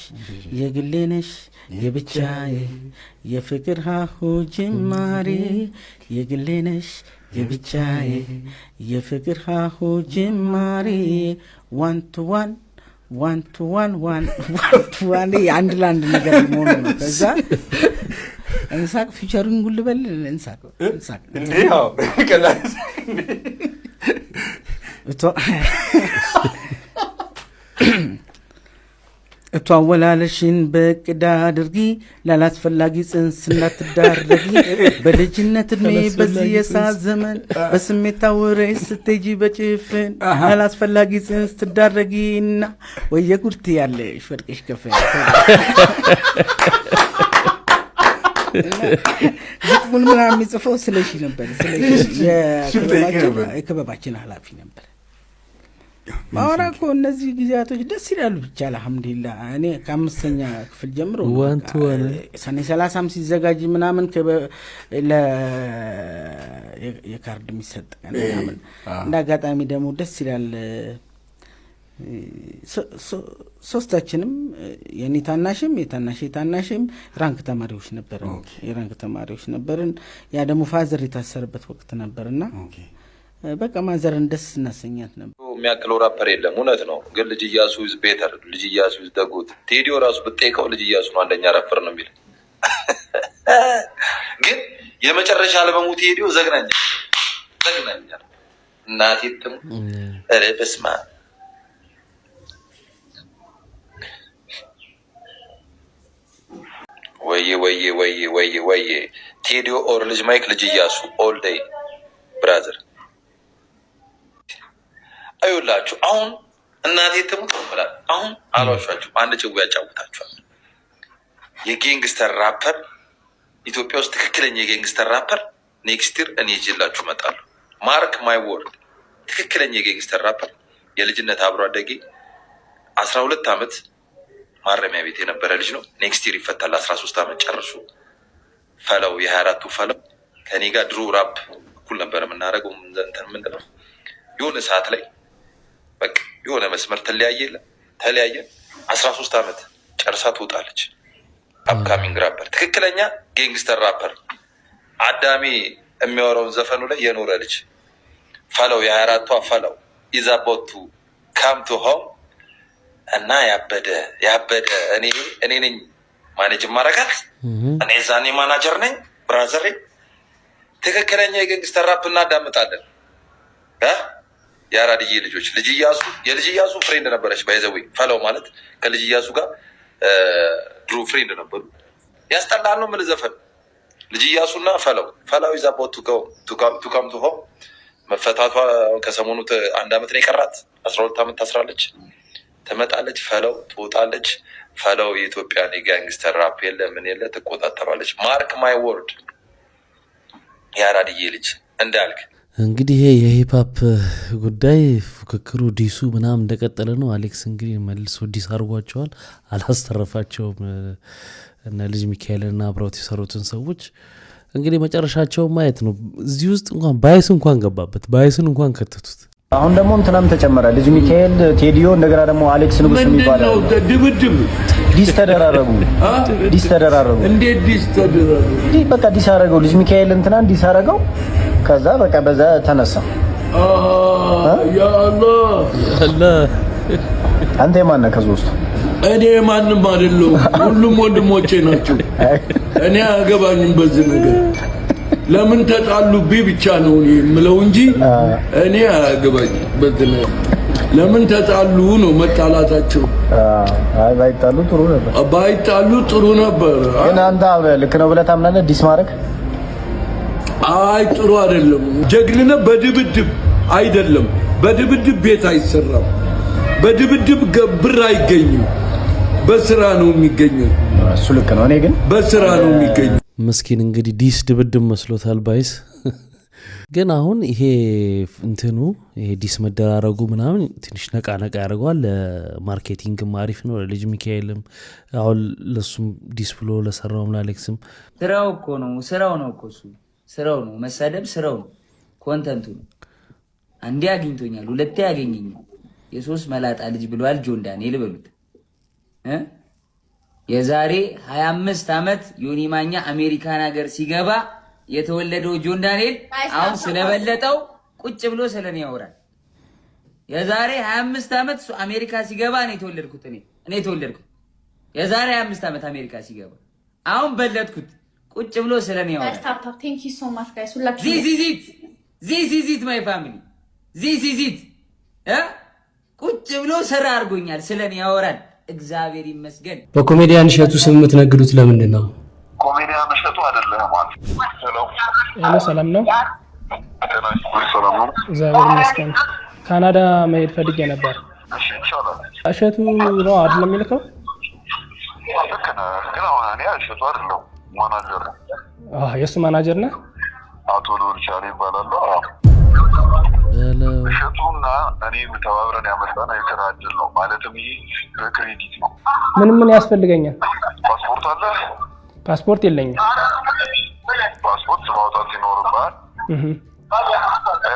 የግሌ ነሽ የብቻዬ የፍቅር ሀሁ ጅማሬ የግሌ ነሽ የብቻዬ የፍቅር ሀሁ ጅማሬ ዋን ቱ ዋን ዋን ቱ ዋን ዋን ቱ ዋን አንድ ለአንድ ነገር መሆኑ ነው። ከዛ እንሳቅ ፊቸሪንግ ጉልበል እንሳቅ ያው ከላስ እቷ አወላለሽን በቅዳ አድርጊ ላላስፈላጊ ጽንስ እንዳትዳረጊ በልጅነት እድሜ በዚህ የሳት ዘመን በስሜት ታውረሽ ስትሄጂ በጭፍን ላላስፈላጊ ጽንስ ትዳረጊና ወየ ጉርቲ ያለሽ ወድቀሽ ከፈ ግጥሙን ምናምን የሚጽፈው ስለሺ ነበር። ስለሺ የክበባችን ኃላፊ ነበር። ማወራ እኮ እነዚህ ጊዜያቶች ደስ ይላሉ። ብቻ አልሐምዱሊላህ እኔ ከአምስተኛ ክፍል ጀምሮ ሰኔ 30 ሲዘጋጅ ምናምን የካርድ የሚሰጥ ምናምን እንደ አጋጣሚ ደግሞ ደስ ይላል። ሶስታችንም የኔ ታናሽም የታናሽም ራንክ ተማሪዎች ነበርን። የራንክ ተማሪዎች ነበርን። ያ ደግሞ ፋዘር የታሰረበት ወቅት ነበርና በቃ ማዘርን ደስ እናሰኛት ነበር። የሚያክለው ራፐር የለም። እውነት ነው። ግን ልጅ ኢያሱ ኢዝ ቤተር። ልጅ ኢያሱ ኢዝ ደጉት። ቴዲዮ ራሱ ብትጠይቀው ልጅ ኢያሱ ነው አንደኛ ራፐር ነው የሚል። ግን የመጨረሻ አልበሙ ቴዲዮ ዘግናኛል። እናቴ ትም ኧረ በስመ አብ ወየ ቴዲዮ ኦር ልጅ ማይክ ልጅ ኢያሱ ኦል ዴይ ብራዘር። አይውላችሁ አሁን እናቴ ትሙት ብላል። አሁን አሏሻችሁ አንድ ጭው ያጫውታችኋል። የጌንግስተር ራፐር ኢትዮጵያ ውስጥ ትክክለኛ የጌንግስተር ራፐር ኔክስት ይር እኔ ይዤላችሁ እመጣለሁ። ማርክ ማይ ወርድ። ትክክለኛ የጌንግስተር ራፐር የልጅነት አብሮ አደጌ 12 ዓመት ማረሚያ ቤት የነበረ ልጅ ነው። ኔክስት ይር ይፈታል። 13 ዓመት ጨርሶ ፈለው የ24ቱ ፈለው ከኔ ጋር ድሮ ራፕ እኩል ነበር የምናደርገው። ምንድነው የሆነ ሰዓት ላይ በቃ የሆነ መስመር ተለያየ 13 ዓመት ጨርሳ ትወጣለች። አፕካሚንግ ራፐር ትክክለኛ ጌንግስተር ራፐር አዳሜ የሚያወራውን ዘፈኑ ላይ የኖረ ልጅ ፈለው የ24ቷ ፈለው ይዛቦቱ ካምቱ ሆም እና ያበደ እኔ ነኝ ማኔጅ ማረጋት። እኔ ዛኔ ማናጀር ነኝ ብራዘሬ። ትክክለኛ የጌንግስተር ራፕ እናዳምጣለን። የአራድዬ ልጆች የልጅ ኢያሱ ፍሬንድ ነበረች። ባይዘዌ ፈለው ማለት ከልጅ ኢያሱ ጋር ድሮ ፍሬንድ ነበሩ። ያስጠላል ነው ምን ዘፈን ልጅ ኢያሱና ፈለው ይዛቦት ቱካም ቱሆ መፈታቷ ከሰሞኑ 1 ዓመት ነው የቀራት። 12 ዓመት ታስራለች። ትመጣለች። ፈለው ትወጣለች። ፈለው የኢትዮጵያን የጋንግስተር ራፕ የለ ምን የለ ትቆጣጠራለች። ማርክ ማይ ወርድ የአራድዬ ልጅ እንዳልክ እንግዲህ ይሄ የሂፕሆፕ ጉዳይ ፉክክሩ ዲሱ ምናምን እንደቀጠለ ነው። አሌክስ እንግዲህ መልሶ ዲስ አድርጓቸዋል። አላስተረፋቸውም እና ልጅ ሚካኤልና አብረውት የሰሩትን ሰዎች እንግዲህ መጨረሻቸውን ማየት ነው። እዚህ ውስጥ እንኳን ባይስ እንኳን ገባበት፣ ባይስን እንኳን ከተቱት። አሁን ደግሞ እንትናም ተጨመረ። ልጅ ሚካኤል፣ ቴዲዮ እንደገና ደግሞ አሌክስ ንጉስ የሚባለው ድብድብ ዲስ ተደራረጉ። እንዴት ዲስ ተደራረጉ? በቃ ዲስ አደረገው ልጅ ሚካኤል እንትናን ዲስ አደረገው። ከዛ በቃ በዛ ተነሳ። ያ አላህ አንተ የማን ነህ ከዚህ ውስጥ? እኔ ማንም አይደለሁም። ሁሉም ወንድሞቼ ናቸው። እኔ አያገባኝም በዚህ ነገር። ለምን ተጣሉብኝ ብቻ ነው የምለው እንጂ እኔ አያገባኝም በዚህ ነገር። ለምን ተጣሉ ነው መጣላታቸው። ባይጣሉ ጥሩ ነበር። ግን አንተ ልክ ነው ብለህ ታምናለህ ዲስ ማድረግ? አይ ጥሩ አይደለም። ጀግንነት በድብድብ አይደለም። በድብድብ ቤት አይሰራም። በድብድብ ብር አይገኝም። በስራ ነው የሚገኘው። እሱ ልክ ነው። እኔ ግን በስራ ነው የሚገኘው። መስኪን እንግዲህ ዲስ ድብድብ መስሎታል ባይስ። ግን አሁን ይሄ እንትኑ ይሄ ዲስ መደራረጉ ምናምን ትንሽ ነቃ ያደርገዋል። ለማርኬቲንግም አሪፍ ነው። ለልጅ ሚካኤልም አሁን ለሱም ዲስ ብሎ ለሰራውም ለአሌክስም ስራው እኮ ነው። ስራው ነው እኮ እሱ ስራው ነው። መሳደብ ስራው ነው። ኮንተንቱ ነው። አንዴ አግኝቶኛል፣ ሁለቴ ያገኘኛል። የሶስት መላጣ ልጅ ብሏል ጆን ዳንኤል በሉት። የዛሬ 25 ዓመት ዮኒ ማኛ አሜሪካን ሀገር ሲገባ የተወለደው ጆን ዳንኤል አሁን ስለበለጠው ቁጭ ብሎ ስለኔ ያወራል። የዛሬ 25 ዓመት አሜሪካ ሲገባ እኔ የተወለድኩት እኔ የተወለድኩት የዛሬ 25 ዓመት አሜሪካ ሲገባ አሁን በለጥኩት ቁጭ ብሎ ስለኔ ያወራል። Thank you so much guys. ሁላችሁ This is it my family. This is it. ቁጭ ብሎ ስራ አድርጎኛል፣ ስለኔ ያወራል። እግዚአብሔር ይመስገን። በኮሜዲያን እሸቱ ስም የምትነግዱት ለምንድን ነው? ኮሜዲያን እሸቱ አይደለም ማለት ነው። ሰላም ነው። እግዚአብሔር ይመስገን። ካናዳ መሄድ ፈልጌ ነበር። እሺ ኢንሻአላህ። እሸቱ ነው አይደለም የሚልከው? ልክ ነህ፣ ግን አሁን እኔ እሸቱ አይደለም ማናጀር። የእሱ ማናጀር ነህ? አቶ ልዑል ቻሌ ይባላል። እሸቱና እኔ ተባብረን ያመጣነው የስራ እድል ነው። ማለትም ይሄ በክሬዲት ነው። ምን ያስፈልገኛል? ፓስፖርት አለ? ፓስፖርት የለኝም። ፓስፖርት ማውጣት ይኖርብሃል።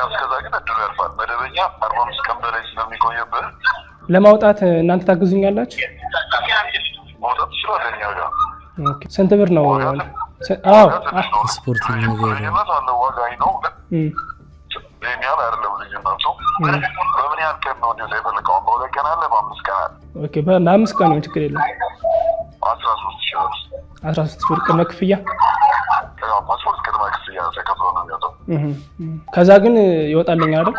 እስከዛ ግን እድሉ ያልፋል። መደበኛ 45 ቀን በላይ ስለሚቆየብህ ለማውጣት እናንተ ታግዙኛላችሁ? ማውጣት ትችላለህ እኛ ጋር። ስንት ብር ነው? ፓስፖርት ነው ዋጋ ነው ይህን ያህል አይደለም ልዩነቱ። በምን ያህል ቀን ነው እንዲሁ የፈለከው? በ2 ቀን አለ፣ በ5 ቀን አለ። በ5 ቀን ነው፣ ችግር የለም። 13,000 ብር 13,000 ብር ቅድመ ክፍያ። ፓስፖርት ቅድመ ክፍያ ተከፍሎ ነው የሚወጣው። ከዛ ግን ይወጣልኝ አይደል?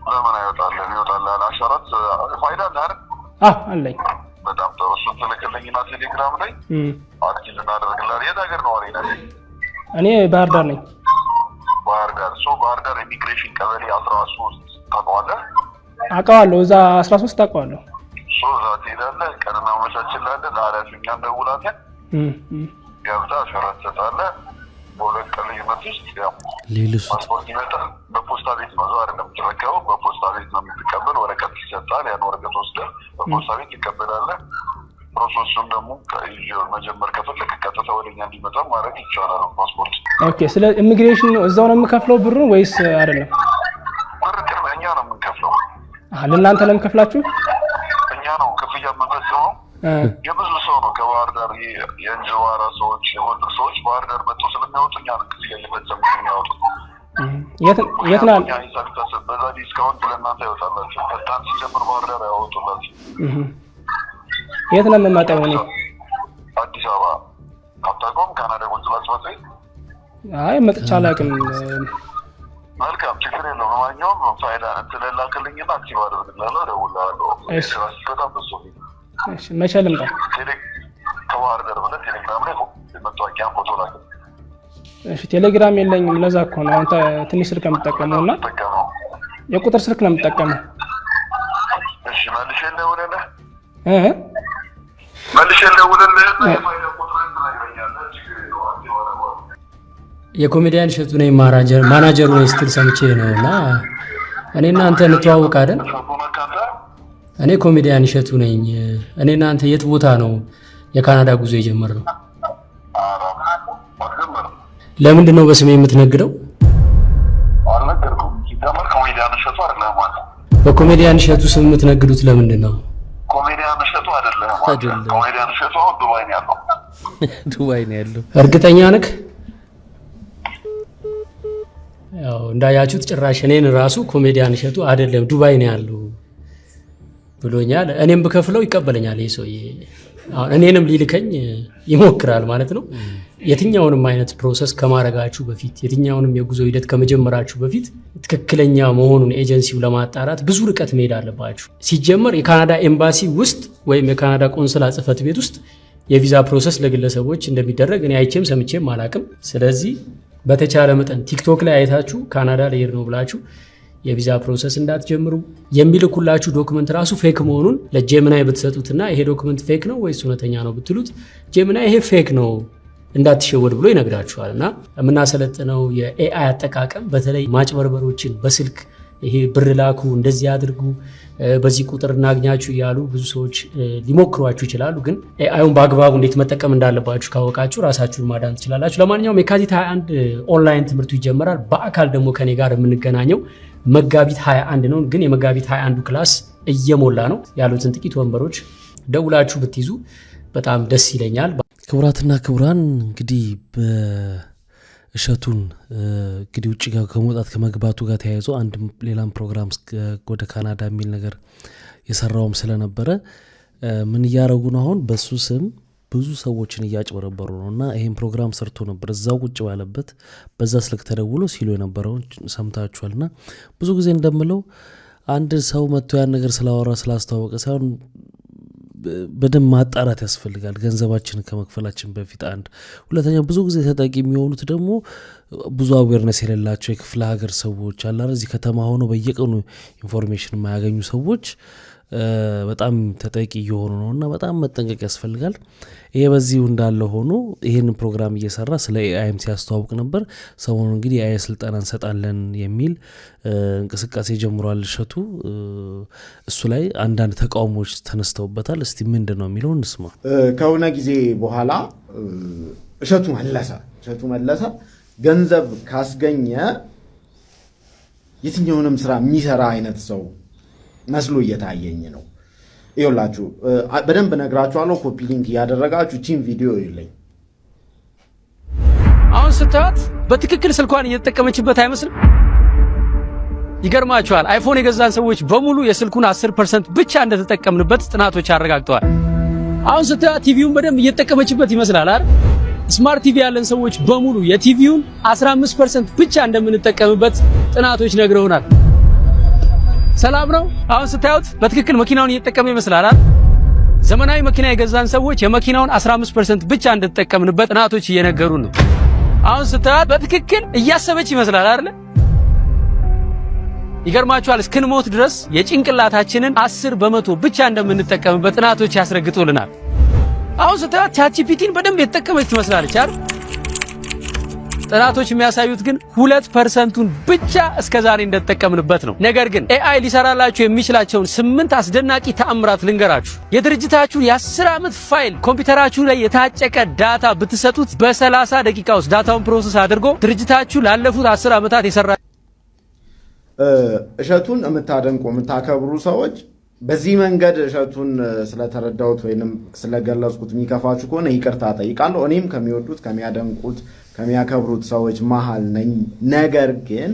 ለምን አይወጣልህም? ይወጣልሃል። አሻራት ፋይዳ አለ አይደል? አለኝ። በጣም ጥሩ። እሱን ትልክልኝና ቴሌግራም ላይ አክቲቭ እናደርግልሃለን። የት ሀገር ነው አሬና? እኔ ባህር ዳር ነኝ። ባህር ዳር ኢሚግሬሽን ቀበሌ 13 ታውቀዋለህ? አውቀዋለሁ። እዛ 13 አውቀዋለሁ። እዛ ትሄዳለህ፣ ቀን እናመቻችልሃለን። ለኃላፊው እኛ እንደውላለን። ገብተህ አሻራ ትሰጣለህ። በ2 ቀን ልዩነት ውስጥ ያው ፓስፖርት ይመጣል። በፖስታ ቤት ነው፣ እዛ አይደለም የምትረከበው። በፖስታ ቤት ነው የምትቀበል። ወረቀት ይሰጣል። ያን ወረቀት ወስደህ በፖስታ ቤት ትቀበላለህ። ፕሮሰሱን ደግሞ መጀመር ከፈለክ ቀጥታ ወደኛ እንዲመጣ ማድረግ ይቻላል። ፓስፖርት ስለ ኢሚግሬሽን እዛው ነው የምከፍለው ብሩን ወይስ አይደለም? ብር ቅድመ እኛ ነው የምንከፍለው። ለእናንተ ነው የምከፍላችሁ? እኛ ነው ክፍያ የምንፈጽመው። የብዙ ሰው ነው ከባህር ዳር የእንጅባራ ሰዎች፣ የጎንደር ሰዎች ባህር ዳር መጥተው ስለሚያወጡ እኛ ነው ክፍያ እየፈጸሙ የሚያወጡት። የት ነው በዛ ዲስካውንት ለእናንተ ይወጣላቸው። ፈጣን ሲጀምር ባህር ዳር ያወጡላቸው። የት ነው የምመጣው? እኔ አዲስ አበባ። አታውቀውም? ካናዳ ቆንስላ ጽሕፈት ቤት? አይ መጥቼ አላውቅም። መልካም፣ ችግር የለውም። ለማንኛውም ፋይዳ ትላክልኝና አክቲቭ አደርግልሃለሁ፣ እደውልልሃለሁ። በጣም በሱ መቼ ልምጣ? ከባህር ዳር ብለህ ቴሌግራም ላይ መታወቂያን ፎቶ ላክ። ቴሌግራም የለኝም። ለዛ እኮ ነው አሁን ትንሽ ስልክ የምጠቀመው እና የቁጥር ስልክ ነው የምጠቀመው። እሺ መልሼ ልደውልልህ መልሼ ልደውልልህ። የኮሜዲያን እሸቱ ነኝ ማናጀሩ ነኝ ስትል ሰምቼ ነው። እና እኔ እናንተ እንተዋወቅ አይደል? እኔ ኮሜዲያን እሸቱ ነኝ። እኔ እናንተ የት ቦታ ነው የካናዳ ጉዞ የጀመርነው? ለምንድን ነው በስሜ የምትነግደው? በኮሜዲያን እሸቱ ስም የምትነግዱት ለምንድን ነው? ኮሜዲያን እሸቱ አይደለም። ኮሜዲያን እሸቱ ዱባይ ነው ያለው። ዱባይ ነው ያለው። እርግጠኛ ነህ? ያው እንዳያችሁት ጭራሽ እኔን ራሱ ኮሜዲያን እሸቱ አይደለም ዱባይ ነው ያለው ብሎኛል። እኔም ብከፍለው ይቀበለኛል ይሄ ሰውዬ። አሁን እኔንም ሊልከኝ ይሞክራል ማለት ነው። የትኛውንም አይነት ፕሮሰስ ከማድረጋችሁ በፊት የትኛውንም የጉዞ ሂደት ከመጀመራችሁ በፊት ትክክለኛ መሆኑን ኤጀንሲው ለማጣራት ብዙ ርቀት መሄድ አለባችሁ። ሲጀመር የካናዳ ኤምባሲ ውስጥ ወይም የካናዳ ቆንስላ ጽሕፈት ቤት ውስጥ የቪዛ ፕሮሰስ ለግለሰቦች እንደሚደረግ እኔ አይቼም ሰምቼም አላቅም። ስለዚህ በተቻለ መጠን ቲክቶክ ላይ አይታችሁ ካናዳ ልሄድ ነው ብላችሁ የቪዛ ፕሮሰስ እንዳትጀምሩ። የሚልኩላችሁ ዶክመንት ራሱ ፌክ መሆኑን ለጄሚናይ ብትሰጡትና ይሄ ዶክመንት ፌክ ነው ወይስ እውነተኛ ነው ብትሉት ጄሚናይ ይሄ ፌክ ነው እንዳትሸወድ ብሎ ይነግራችኋልና የምናሰለጥነው የኤአይ አጠቃቀም በተለይ ማጭበርበሮችን በስልክ ይሄ ብር ላኩ እንደዚህ አድርጉ በዚህ ቁጥር እናግኛችሁ ያሉ ብዙ ሰዎች ሊሞክሯችሁ ይችላሉ። ግን ኤአይውን በአግባቡ እንዴት መጠቀም እንዳለባችሁ ካወቃችሁ ራሳችሁን ማዳን ትችላላችሁ። ለማንኛውም የካቲት 21 ኦንላይን ትምህርቱ ይጀምራል። በአካል ደግሞ ከኔ ጋር የምንገናኘው መጋቢት 21 ነው። ግን የመጋቢት 21 ክላስ እየሞላ ነው። ያሉትን ጥቂት ወንበሮች ደውላችሁ ብትይዙ በጣም ደስ ይለኛል። ክቡራትና ክቡራን እንግዲህ እሸቱን እንግዲህ ውጭ ጋር ከመውጣት ከመግባቱ ጋር ተያይዞ አንድ ሌላም ፕሮግራም ወደ ካናዳ የሚል ነገር የሰራውም ስለነበረ ምን እያረጉ ነው አሁን በሱ ስም ብዙ ሰዎችን እያጭበረበሩ ነውና ይሄን ፕሮግራም ሰርቶ ነበር እዛው ቁጭ ባለበት በዛ ስልክ ተደውሎ ሲሉ የነበረውን ሰምታችኋልና ብዙ ጊዜ እንደምለው አንድ ሰው መጥቶ ያን ነገር ስላወራ ስላስተዋወቀ ሳይሆን በደም ማጣራት ያስፈልጋል ገንዘባችንን ከመክፈላችን በፊት አንድ ሁለተኛ ብዙ ጊዜ ተጠቂ የሚሆኑት ደግሞ ብዙ አዌርነስ የሌላቸው የክፍለ ሀገር ሰዎች አላረ እዚህ ከተማ ሆኖ በየቀኑ ኢንፎርሜሽን የማያገኙ ሰዎች በጣም ተጠቂ እየሆኑ ነውና በጣም መጠንቀቅ ያስፈልጋል። ይሄ በዚሁ እንዳለ ሆኖ ይሄንን ፕሮግራም እየሰራ ስለ ኤአይም ሲያስተዋውቅ ነበር። ሰሞኑን እንግዲህ ኤአይ ስልጠና እንሰጣለን የሚል እንቅስቃሴ ጀምሯል እሸቱ። እሱ ላይ አንዳንድ ተቃውሞዎች ተነስተውበታል። እስቲ ምንድነው የሚለው እንስማ። ከሆነ ጊዜ በኋላ እሸቱ መለሰ ገንዘብ ካስገኘ የትኛውንም ስራ የሚሰራ አይነት ሰው መስሎ እየታየኝ ነው። ይኸውላችሁ በደንብ ነግራችኋለሁ። ኮፒ ሊንክ እያደረጋችሁ ቲም ቪዲዮ ይለኝ። አሁን ስታት በትክክል ስልኳን እየተጠቀመችበት አይመስልም? ይገርማችኋል። አይፎን የገዛን ሰዎች በሙሉ የስልኩን 10% ብቻ እንደተጠቀምንበት ጥናቶች አረጋግጠዋል። አሁን ስታት ቲቪውን በደንብ እየተጠቀመችበት ይመስላል አይደል? ስማርት ቲቪ ያለን ሰዎች በሙሉ የቲቪውን 15% ብቻ እንደምንጠቀምበት ጥናቶች ነግረውናል። ሰላም ነው። አሁን ስታዩት በትክክል መኪናውን እየተጠቀመ ይመስላል አይደል? ዘመናዊ መኪና የገዛን ሰዎች የመኪናውን 15% ብቻ እንደተጠቀምንበት ጥናቶች እየነገሩን ነው። አሁን ስታዩት በትክክል እያሰበች ይመስላል አይደል? ይገርማችኋል። እስክንሞት ድረስ የጭንቅላታችንን 10% ብቻ እንደምንጠቀምበት ጥናቶች ያስረግጡልናል። አሁን ስታዩት ቻትጂፒቲን በደንብ የተጠቀመች ትመስላለች አይደል? ጥናቶች የሚያሳዩት ግን 2%ን ብቻ እስከዛሬ እንደተጠቀምንበት ነው። ነገር ግን ኤአይ ሊሰራላችሁ የሚችላቸውን 8 አስደናቂ ተአምራት ልንገራችሁ። የድርጅታችሁን የ10 ዓመት ፋይል ኮምፒውተራችሁ ላይ የታጨቀ ዳታ ብትሰጡት በ30 ደቂቃ ውስጥ ዳታውን ፕሮሰስ አድርጎ ድርጅታችሁ ላለፉት 10 ዓመታት የሰራ እሸቱን የምታደንቁ የምታከብሩ ሰዎች በዚህ መንገድ እሸቱን ስለተረዳሁት ወይንም ስለገለጽኩት የሚከፋችሁ ከሆነ ይቅርታ ጠይቃለሁ። እኔም ከሚወዱት ከሚያደንቁት ከሚያከብሩት ሰዎች መሃል ነኝ። ነገር ግን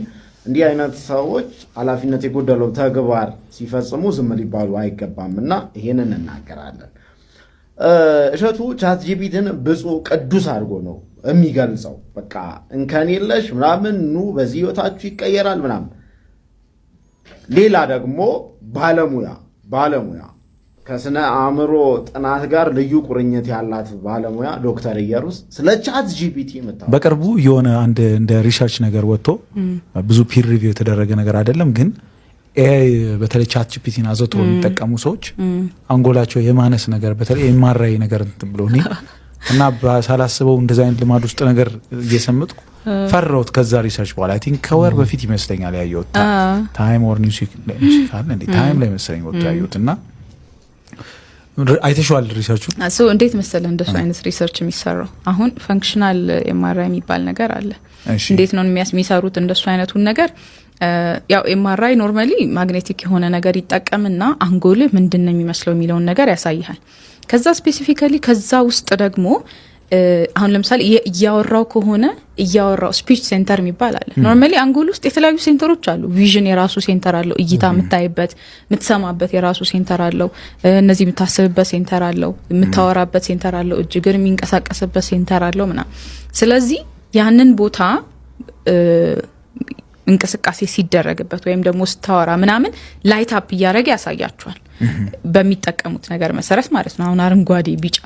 እንዲህ አይነት ሰዎች ኃላፊነት የጎደለው ተግባር ሲፈጽሙ ዝም ሊባሉ አይገባምና ይሄንን እናገራለን። እሸቱ ቻትጂፒቲን ብፁዕ ቅዱስ አድርጎ ነው የሚገልጸው። በቃ እንከን የለሽ ምናምን ኑ በዚህ ህይወታችሁ ይቀየራል ምናምን። ሌላ ደግሞ ባለሙያ ከስነ አእምሮ ጥናት ጋር ልዩ ቁርኝት ያላት ባለሙያ ዶክተር ኢየሩስ ስለ ቻት ጂፒቲ መጣ። በቅርቡ የሆነ አንድ እንደ ሪሰርች ነገር ወጥቶ ብዙ ፒር ሪቪው የተደረገ ነገር አይደለም፣ ግን ኤአይ በተለይ ቻት ጂፒቲን አዘውትሮ የሚጠቀሙ ሰዎች አንጎላቸው የማነስ ነገር በተለይ የማራይ ነገር እንትን ብሎ እና ሳላስበው እንደዛ አይነት ልማድ ውስጥ ነገር እየሰምጥኩ ፈራሁት። ከዛ ሪሰርች በኋላ አይ ቲንክ ከወር በፊት ይመስለኛል ያየሁት ታይም ኦር ኒውስ ካለ እንዴ ታይም ላይ መሰለኝ ወጥቶ ያየሁትና አይተሽዋል ሪሰርቹ? እንዴት መሰለህ እንደሱ አይነት ሪሰርች የሚሰራው አሁን ፈንክሽናል ኤምአርአይ የሚባል ነገር አለ። እንዴት ነው የሚሰሩት እንደሱ አይነቱን ነገር? ያው ኤምአርአይ ኖርማሊ ማግኔቲክ የሆነ ነገር ይጠቀምና አንጎልህ ምንድነው የሚመስለው የሚለውን ነገር ያሳይሃል። ከዛ ስፔሲፊካሊ ከዛ ውስጥ ደግሞ አሁን ለምሳሌ እያወራው ከሆነ እያወራው ስፒች ሴንተር የሚባል አለ። ኖርማሊ አንጎል ውስጥ የተለያዩ ሴንተሮች አሉ። ቪዥን የራሱ ሴንተር አለው፣ እይታ የምታይበት የምትሰማበት የራሱ ሴንተር አለው፣ እነዚህ የምታስብበት ሴንተር አለው፣ የምታወራበት ሴንተር አለው፣ እጅግር የሚንቀሳቀስበት ሴንተር አለው ምናምን። ስለዚህ ያንን ቦታ እንቅስቃሴ ሲደረግበት ወይም ደግሞ ስታወራ ምናምን ላይት አፕ እያደረገ ያሳያቸዋል በሚጠቀሙት ነገር መሰረት ማለት ነው። አሁን አረንጓዴ ቢጫ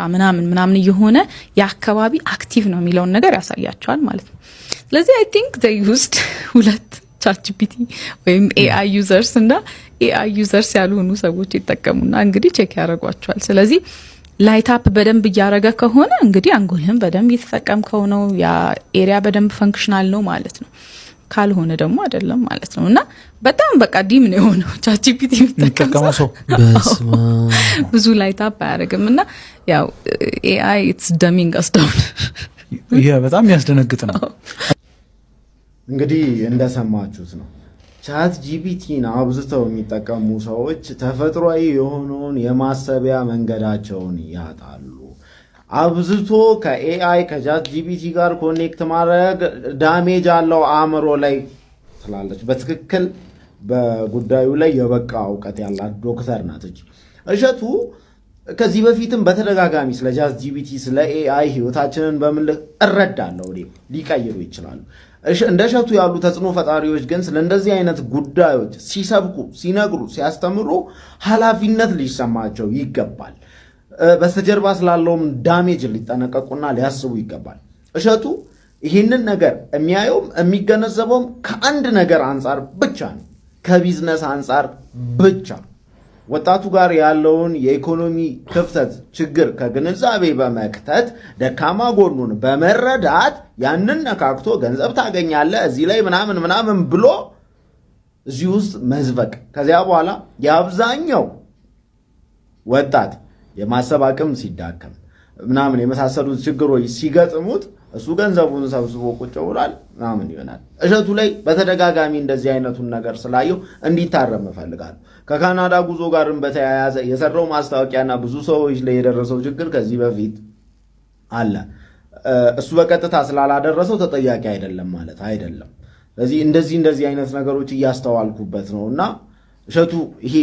ምናምን የሆነ የአካባቢ አክቲቭ ነው የሚለውን ነገር ያሳያቸዋል ማለት ነው። ስለዚህ አይ ቲንክ they used ሁለት ቻትጂፒቲ ወይም ኤአይ ዩዘርስ እና ኤአይ ዩዘርስ ያልሆኑ ሰዎች ይጠቀሙና እንግዲህ ቼክ ያደርጓቸዋል። ስለዚህ ላይት አፕ በደንብ እያረገ ከሆነ እንግዲህ አንጎልህን በደንብ እየተጠቀምከው ነው፣ ያ ኤሪያ በደንብ ፈንክሽናል ነው ማለት ነው። ካልሆነ ደግሞ አይደለም ማለት ነው። እና በጣም በቃ ዲም ነው የሆነው ቻትጂፒቲ የሚጠቀመው ሰው ብዙ ላይት አፕ አያደርግም። እና ያው ኤአይ ኢትስ ደሚንግ አስ ዳውን ይሄ በጣም ያስደነግጥ ነው። እንግዲህ እንደሰማችሁት ነው። ቻትጂፒቲን አብዝተው የሚጠቀሙ ሰዎች ተፈጥሯዊ የሆነውን የማሰቢያ መንገዳቸውን ያጣሉ። አብዝቶ ከኤአይ ከቻትጂፒቲ ጋር ኮኔክት ማድረግ ዳሜጅ አለው አእምሮ ላይ ስላለች በትክክል በጉዳዩ ላይ የበቃ እውቀት ያላት ዶክተር ናት እንጂ እሸቱ ከዚህ በፊትም በተደጋጋሚ ስለ ቻትጂፒቲ ስለ ኤአይ ህይወታችንን በምን እረዳለሁ ሊቀይሩ ይችላሉ። እንደ እሸቱ ያሉ ተጽዕኖ ፈጣሪዎች ግን ስለ እንደዚህ አይነት ጉዳዮች ሲሰብኩ፣ ሲነግሩ፣ ሲያስተምሩ ኃላፊነት ሊሰማቸው ይገባል። በስተጀርባ ስላለውም ዳሜጅ ሊጠነቀቁና ሊያስቡ ይገባል። እሸቱ ይህንን ነገር የሚያየውም የሚገነዘበውም ከአንድ ነገር አንጻር ብቻ ነው፣ ከቢዝነስ አንጻር ብቻ። ወጣቱ ጋር ያለውን የኢኮኖሚ ክፍተት ችግር ከግንዛቤ በመክተት ደካማ ጎኑን በመረዳት ያንን ነካክቶ ገንዘብ ታገኛለህ እዚህ ላይ ምናምን ብሎ እዚህ ውስጥ መዝበቅ። ከዚያ በኋላ የአብዛኛው ወጣት የማሰብ አቅም ሲዳከም ምናምን የመሳሰሉት ችግሮች ሲገጥሙት እሱ ገንዘቡን ሰብስቦ ቁጭ ብሏል ምናምን ይሆናል። እሸቱ ላይ በተደጋጋሚ እንደዚህ አይነቱን ነገር ስላየው እንዲታረም እፈልጋለሁ። ከካናዳ ጉዞ ጋርም በተያያዘ የሰራው ማስታወቂያና ብዙ ሰዎች ላይ የደረሰው ችግር ከዚህ በፊት አለ። እሱ በቀጥታ ስላላደረሰው ተጠያቂ አይደለም ማለት አይደለም። ስለዚህ እንደዚህ አይነት ነገሮች እያስተዋልኩበት ነውና እሸቱ ይሄ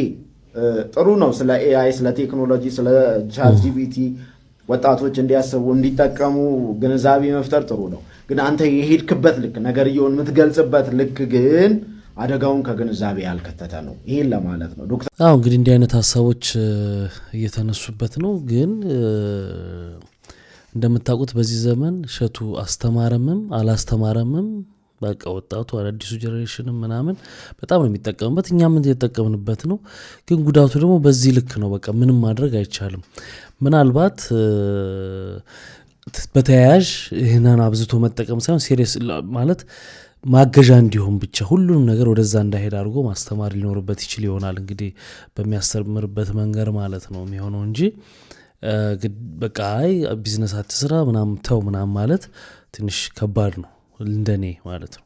ጥሩ ነው። ስለ ኤአይ ስለ ቴክኖሎጂ ስለ ቻትጂፒቲ ወጣቶች እንዲያስቡ እንዲጠቀሙ ግንዛቤ መፍጠር ጥሩ ነው። ግን አንተ የሄድክበት ልክ ነገርየውን የምትገልጽበት ልክ ግን አደጋውን ከግንዛቤ ያልከተተ ነው። ይሄን ለማለት ነው ዶክተር። እንግዲህ እንዲህ አይነት ሀሳቦች እየተነሱበት ነው። ግን እንደምታውቁት በዚህ ዘመን እሸቱ አስተማረምም አላስተማረምም በቃ ወጣቱ አዲሱ ጀነሬሽን ምናምን በጣም ነው የሚጠቀምበት፣ እኛም እየተጠቀምንበት ነው። ግን ጉዳቱ ደግሞ በዚህ ልክ ነው። በቃ ምንም ማድረግ አይቻልም። ምናልባት በተያያዥ ይህንን አብዝቶ መጠቀም ሳይሆን ሲሪየስ ማለት ማገዣ እንዲሆን ብቻ ሁሉንም ነገር ወደዛ እንዳይሄድ አድርጎ ማስተማር ሊኖርበት ይችል ይሆናል። እንግዲህ በሚያስተምርበት መንገድ ማለት ነው የሚሆነው እንጂ በቃ አይ ቢዝነስ አትስራ ምናምን ተው ምናምን ማለት ትንሽ ከባድ ነው እንደኔ ማለት ነው።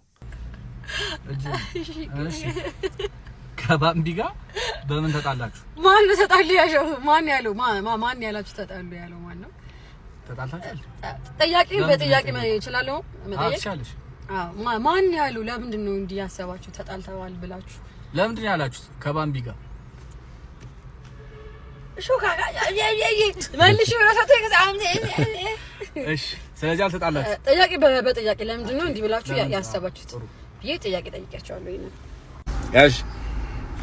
ከባምቢ ጋር በምን ተጣላችሁ? ማን ተጣሉ ያለው? ማን ያለው? ማን ያላችሁ ተጣሉ ያለው ማን ነው? ተጣልታችሁ? ጥያቄ በጥያቄ ይችላል መጠየቅ አትቻለሽ? ማን ያለው? ለምንድን ነው እንዲህ ያሰባችሁ ተጣልተዋል ብላችሁ? ለምንድን ነው ያላችሁት ከባምቢ ጋር? መልሽ ወራሳተ እሺ፣ ስለዚህ አልተጣላችሁ። ጥያቄ በጥያቄ ለምንድን ነው እንዲህ ብላችሁ ያሰባችሁት? ይሄ ጥያቄ ጠይቄያቸዋለሁ። ይሄን ያሽ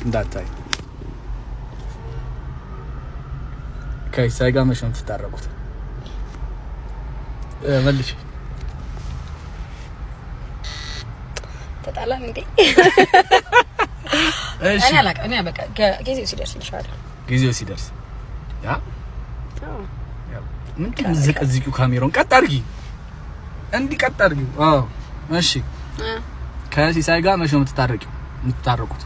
እንዳታይ ከይሳይ ጋር መቼ ነው የምትታረቁት? መልሽ። ተጣላን እንዴ? እሺ፣ እኔ አላውቅም። እኔ በቃ ጊዜው ሲደርስ ይልሻለሁ። ጊዜው ሲደርስ ያ ምን ከዝቅዝቂው ካሜራውን ቀጥ አድርጊ፣ እንዲህ ቀጥ አድርጊ። እሺ። ከሲሳይ ጋር መቼ ነው የምትታረቁት?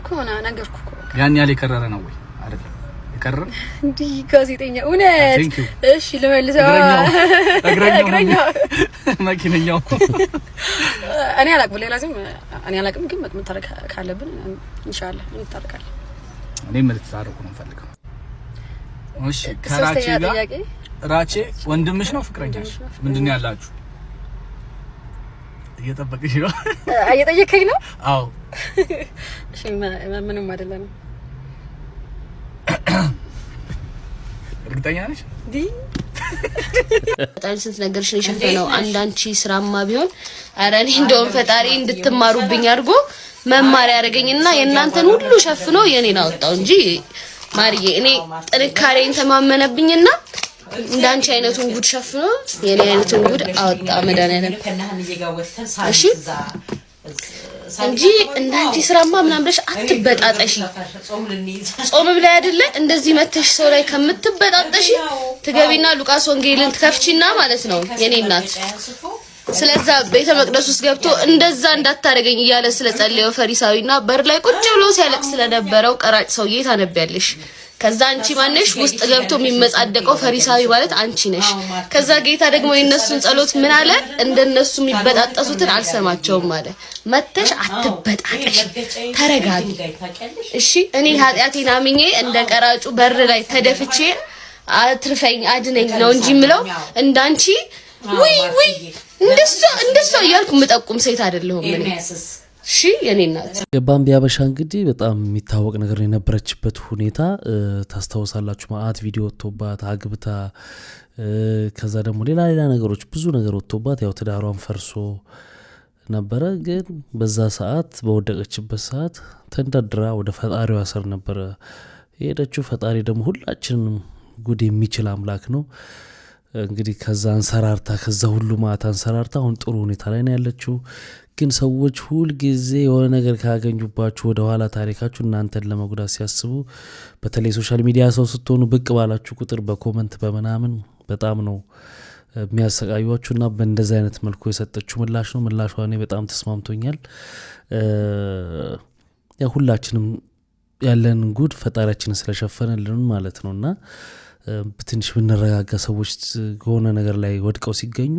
እኮ ነገርኩህ እኮ። ያን ያህል የከረረ ነው ወይ አይደለም? የከረረ እንዴ ጋዜጠኛ እውነት። እሺ ልመልሰው። እግረኛው መኪነኛው እኔ አላውቅም። ሌላ ዝም እኔ አላውቅም። ግን መታረቅ ካለብን ኢንሻአላህ እንታረቃለን። እኔ የምትታረቁ ነው ፈልገው። እሺ። ከራቼ ጋር ራቼ ወንድምሽ ነው ፍቅረኛሽ? ምንድን ነው ያላችሁ? እየጠበቅሽ ነው? እየጠየከኝ ነው? አዎ። እሺ ምንም አይደለም። እርግጠኛ ነሽ? ፈጣሪ ስንት ነገርሽ ነው የሸፈነው። አንዳንቺ ስራማ ቢሆን ኧረ እኔ እንደውም ፈጣሪ እንድትማሩብኝ አድርጎ መማር ያደረገኝና የእናንተን ሁሉ ሸፍኖ የኔን አወጣው እንጂ ማርዬ እኔ ጥንካሬን ተማመነብኝና እንዳንቺ አይነቱን ጉድ ሸፍኖ የኔ አይነቱን ጉድ አወጣ መድኃኒዓለም። እሺ እንጂ እንዳንቺ ስራማ ምናምን ብለሽ አትበጣጠሺ። ጾምም ላይ አይደለ እንደዚህ መተሽ ሰው ላይ ከምትበጣጠሺ ትገቢና ሉቃስ ወንጌልን ትከፍቺና ማለት ነው የኔ እናት ስለዛ ቤተ መቅደስ ውስጥ ገብቶ እንደዛ እንዳታረገኝ እያለ ስለጸለየው ፈሪሳዊና በር ላይ ቁጭ ብሎ ሲያለቅስ ስለነበረው ቀራጭ ሰውዬ ታነቢያለሽ። ከዛ አንቺ ማነሽ ውስጥ ገብቶ የሚመጻደቀው ፈሪሳዊ ማለት አንቺ ነሽ። ከዛ ጌታ ደግሞ የነሱን ጸሎት ምን አለ? እንደነሱ የሚበጣጠሱትን አልሰማቸውም አለ። መተሽ አትበጣጠሽ፣ ተረጋጊ እሺ። እኔ ኃጢአቴን አምኜ እንደ ቀራጩ በር ላይ ተደፍቼ አትርፈኝ አድነኝ ነው እንጂ ምለው እንዳንቺ ውይ እንደሷ እያልኩ ምጠቁም ሴት አይደለሁም እኔ። እሺ የኔ እናት የባምቢ አበሻ እንግዲህ በጣም የሚታወቅ ነገር የነበረችበት ሁኔታ ታስታውሳላችሁ። ማአት ቪዲዮ ወጥቶባት አግብታ ከዛ ደግሞ ሌላ ነገሮች ብዙ ነገር ወጥቶባት ያው ትዳሯን ፈርሶ ነበረ። ግን በዛ ሰዓት በወደቀችበት ሰዓት ተንደድራ ወደ ፈጣሪዋ ስር ነበረ የሄደችው። ፈጣሪ ደግሞ ሁላችንም ጉድ የሚችል አምላክ ነው። እንግዲህ ከዛ አንሰራርታ ከዛ ሁሉ ማታ አንሰራርታ አሁን ጥሩ ሁኔታ ላይ ነው ያለችው። ግን ሰዎች ሁሉ ጊዜ የሆነ ነገር ካገኙባችሁ ወደ ኋላ ታሪካችሁ እናንተን ለመጉዳት ሲያስቡ በተለይ ሶሻል ሚዲያ ሰው ስትሆኑ ብቅ ባላችሁ ቁጥር በኮመንት በመናምን በጣም ነው የሚያሰቃዩዋችሁና በእንደዚህ አይነት መልኩ የሰጠችው ምላሽ ነው። ምላሿ እኔ በጣም ተስማምቶኛል። ያ ሁላችንም ያለን ጉድ ፈጣሪያችን ስለሸፈነልን ማለት ነውና በትንሽ ብንረጋጋ ሰዎች ከሆነ ነገር ላይ ወድቀው ሲገኙ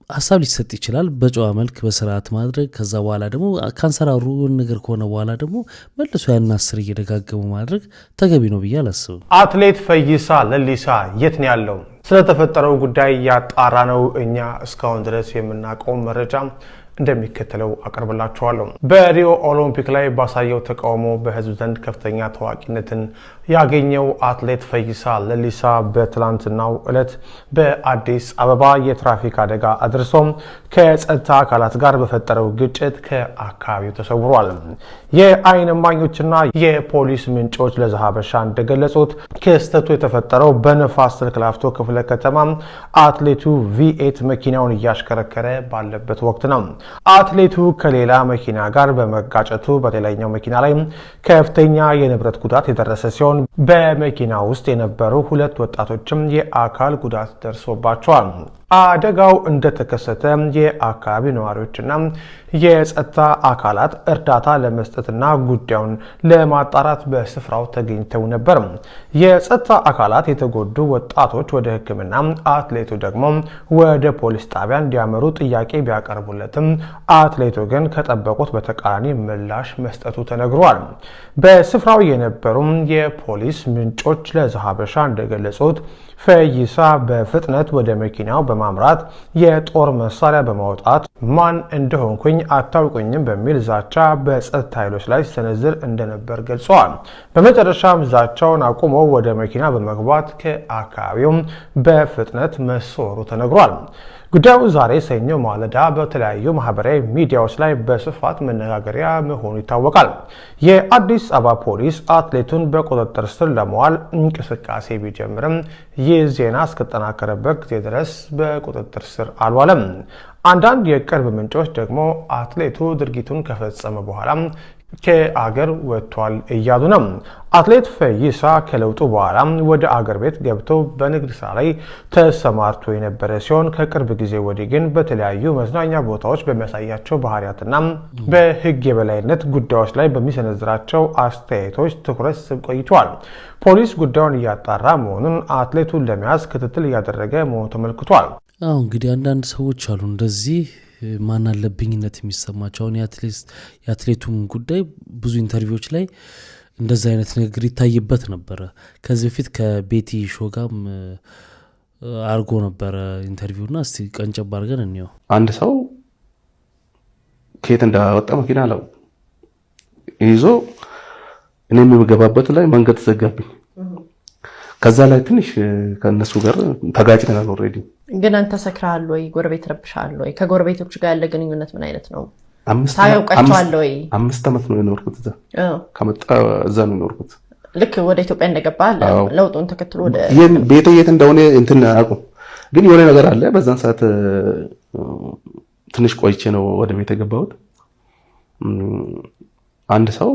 ሀሳብ ሊሰጥ ይችላል በጨዋ መልክ በስርዓት ማድረግ። ከዛ በኋላ ደግሞ ካንሰራሩ ነገር ከሆነ በኋላ ደግሞ መልሶ ያን 10 እየደጋገሙ ማድረግ ተገቢ ነው ብዬ አላስብም። አትሌት ፈይሳ ለሊሳ የት ነው ያለው? ስለተፈጠረው ጉዳይ ያጣራ ነው እኛ እስካሁን ድረስ የምናውቀው መረጃ እንደሚከተለው አቀርብላችኋለሁ። በሪዮ ኦሎምፒክ ላይ ባሳየው ተቃውሞ በህዝብ ዘንድ ከፍተኛ ታዋቂነትን ያገኘው አትሌት ፈይሳ ለሊሳ በትላንትናው ዕለት በአዲስ አበባ የትራፊክ አደጋ አድርሶ ከጸጥታ አካላት ጋር በፈጠረው ግጭት ከአካባቢው ተሰውሯል። የዓይን እማኞችና የፖሊስ ምንጮች ለዛሀበሻ እንደገለጹት ክስተቱ የተፈጠረው በንፋስ ስልክ ላፍቶ ክፍለ ከተማ አትሌቱ ቪኤት መኪናውን እያሽከረከረ ባለበት ወቅት ነው። አትሌቱ ከሌላ መኪና ጋር በመጋጨቱ በሌላኛው መኪና ላይ ከፍተኛ የንብረት ጉዳት የደረሰ ሲሆን በመኪና ውስጥ የነበሩ 2 ወጣቶችም የአካል ጉዳት ደርሶባቸዋል። አደጋው እንደተከሰተ የአካባቢ ነዋሪዎችና የጸጥታ አካላት እርዳታ ለመስጠትና ጉዳዩን ለማጣራት በስፍራው ተገኝተው ነበር። የጸጥታ አካላት የተጎዱ ወጣቶች ወደ ሕክምና አትሌቱ ደግሞ ወደ ፖሊስ ጣቢያ እንዲያመሩ ጥያቄ ቢያቀርቡለትም አትሌቱ ግን ከጠበቁት በተቃራኒ ምላሽ መስጠቱ ተነግሯል። በስፍራው የነበሩ የፖሊስ ምንጮች ለዛሀበሻ እንደገለጹት ፈይሳ በፍጥነት ወደ መኪናው በማምራት የጦር መሳሪያ በማውጣት ማን እንደሆንኩኝ አታውቁኝም በሚል ዛቻ በጸጥታ ኃይሎች ላይ ሲሰነዝር እንደነበር ገልጸዋል። በመጨረሻም ዛቻውን አቁሞ ወደ መኪና በመግባት ከአካባቢው በፍጥነት መሰወሩ ተነግሯል። ጉዳዩ ዛሬ ሰኞ ማለዳ በተለያዩ ማህበራዊ ሚዲያዎች ላይ በስፋት መነጋገሪያ መሆኑ ይታወቃል። የአዲስ አበባ ፖሊስ አትሌቱን በቁጥጥር ስር ለማዋል እንቅስቃሴ ቢጀምርም ይህ ዜና እስከተጠናከረበት ጊዜ ድረስ በቁጥጥር ስር አልዋለም። አንዳንድ የቅርብ ምንጮች ደግሞ አትሌቱ ድርጊቱን ከፈጸመ በኋላ ከአገር ወጥቷል እያሉ ነው። አትሌት ፈይሳ ከለውጡ በኋላ ወደ አገር ቤት ገብቶ በንግድ ስራ ላይ ተሰማርቶ የነበረ ሲሆን ከቅርብ ጊዜ ወዲህ ግን በተለያዩ መዝናኛ ቦታዎች በሚያሳያቸው ባህሪያትና በሕግ የበላይነት ጉዳዮች ላይ በሚሰነዝራቸው አስተያየቶች ትኩረት ስብ ቆይቷል። ፖሊስ ጉዳዩን እያጣራ መሆኑን አትሌቱን ለመያዝ ክትትል እያደረገ መሆኑ ተመልክቷል። እንግዲህ አንዳንድ ሰዎች አሉ እንደዚህ ማን አለብኝነት የሚሰማቸው። አሁን የአትሌቱም ጉዳይ ብዙ ኢንተርቪዎች ላይ እንደዚህ አይነት ነገር ይታይበት ነበረ። ከዚህ በፊት ከቤቲ ሾ ጋርም አርጎ ነበረ ኢንተርቪውና እስቲ ቀንጨብ አድርገን እንየው። አንድ ሰው ከየት እንዳወጣ መኪና አለው ይዞ እኔ የምገባበት ላይ መንገድ ተዘጋብኝ። ከዛ ላይ ትንሽ ከነሱ ጋር ተጋጭተናል። ኦሬዲ ግን አንተ ሰክራል ወይ ጎረቤት ረብሻል ወይ? ከጎረቤቶች ጋር ያለ ግንኙነት ምን አይነት ነው? 5 ዓመት ነው የኖርኩት እዛ። ከመጣ እዛ ነው የኖርኩት። ልክ ወደ ኢትዮጵያ እንደገባ ለውጡን ተከትሎ ወደ ቤቴ የት እንደሆነ እንትን አያውቁም። ግን የሆነ ነገር አለ። በዛን ሰዓት ትንሽ ቆይቼ ነው ወደ ቤት የገባሁት። አንድ ሰው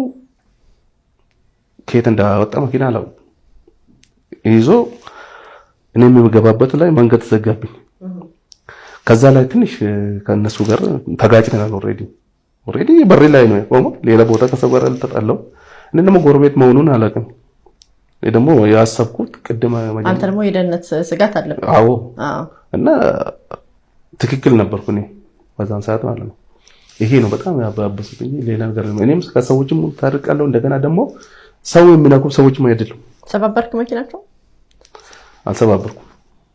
ከየት እንዳወጣ መኪና አለው ይዞ እኔ የምገባበት ላይ መንገድ ተዘጋብኝ። ከዛ ላይ ትንሽ ከነሱ ጋር ተጋጭተናል። ኦሬዲ በሬ ላይ ነው የቆመው። ሌላ ቦታ ከሰው ጋር ተጣለው። እኔ ደግሞ ጎረቤት መሆኑን አላውቅም። እኔ ደግሞ ያሰብኩት ቅድመ አንተ ደግሞ የደህንነት ስጋት አለበት። አዎ እና ትክክል ነበርኩ እኔ በዛን ሰዓት ማለት ነው። ይሄ ነው በጣም ያባበሰኝ። ሌላ ነገር ነው። እኔም ከሰዎችም ታርቃለሁ። እንደገና ደግሞ ሰው የሚነኩ ሰዎችም አይደሉም። ሰባበርክ መኪናቸው? አልሰባበርኩም።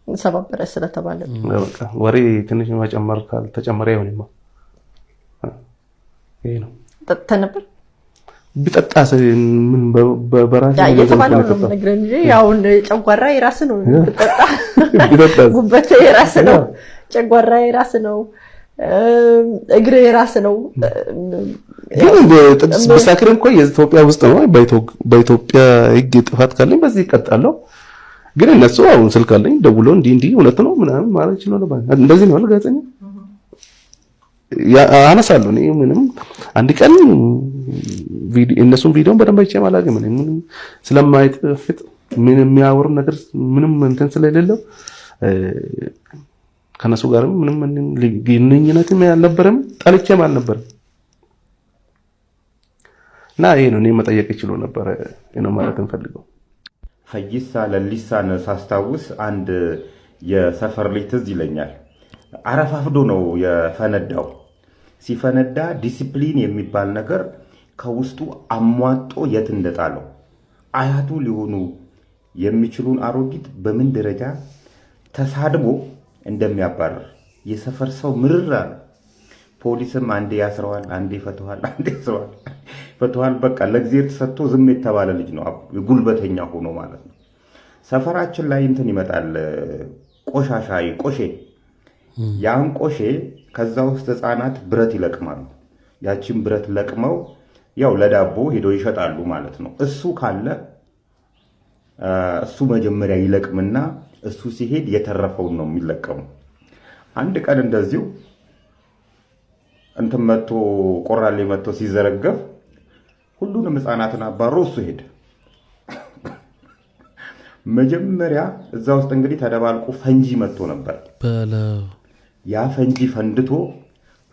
ሰባበረ ስለተባለ በቃ ወሬ ትንሽ መጨመር ካልተጨመረ ይሆንማ። ይሄ ነው። ጠጥተህ ነበር? ቢጠጣስ ምን በራሴ የተባለው ነው የምነግርህ እንጂ ያው ጨጓራ የራስ ነው። ብትጠጣ ጉበት የራስ ነው፣ ጨጓራ የራስ ነው፣ እግር የራስ ነው። ግን ጥቅስ በሳክር እንኳን የኢትዮጵያ ውስጥ ነው። በኢትዮጵያ ሕግ ጥፋት ካለኝ በዚህ ይቀጣለሁ። ግን እነሱ አሁን ስልክ አለኝ ደውሎ እንዲህ እውነት ነው ምናምን ማለት ይችላል ነበር። እንደዚህ ነው ጋዜጠኛ አነሳለሁ። እኔ ምንም አንድ ቀን ቪዲዮ እነሱን ቪዲዮን በደንብ አይቼ አላውቅም። ምንም ስለማይጥፍጥ ምን የሚያወሩ ነገር ምንም እንትን ስለሌለው ከነሱ ጋርም ምንም ግንኙነትም አልነበረም፣ ጠልቼም አልነበረም። እና ይሄ ነው እኔ መጠየቅ ይችሉ ነበር ነው ማለት እንፈልገው። ፈይሳ ለሊሳን ሳስታውስ አንድ የሰፈር ልጅ ትዝ ይለኛል። አረፋፍዶ ነው የፈነዳው። ሲፈነዳ ዲሲፕሊን የሚባል ነገር ከውስጡ አሟጦ የት እንደጣለው አያቱ ሊሆኑ የሚችሉን አሮጊት በምን ደረጃ ተሳድቦ እንደሚያባርር የሰፈር ሰው ምርር አለ። ፖሊስም አንዴ ያስረዋል፣ አንዴ ይፈተዋል፣ አንዴ ያስረዋል፣ ይፈተዋል። በቃ ለእግዚአብሔር ተሰጥቶ ዝም የተባለ ልጅ ነው፣ ጉልበተኛ ሆኖ ማለት ነው። ሰፈራችን ላይ እንትን ይመጣል ቆሻሻ ቆሼ። ያን ቆሼ ከዛ ውስጥ ህፃናት ብረት ይለቅማሉ። ያቺን ብረት ለቅመው ያው ለዳቦ ሄደው ይሸጣሉ ማለት ነው። እሱ ካለ እሱ መጀመሪያ ይለቅምና እሱ ሲሄድ የተረፈውን ነው የሚለቀሙ። አንድ ቀን እንደዚሁ እንትን መጥቶ ቆራሌ መጥቶ ሲዘረገፍ ሁሉንም ህፃናትን አባሮ እሱ ሄደ። መጀመሪያ እዛ ውስጥ እንግዲህ ተደባልቆ ፈንጂ መጥቶ ነበር። ያ ፈንጂ ፈንድቶ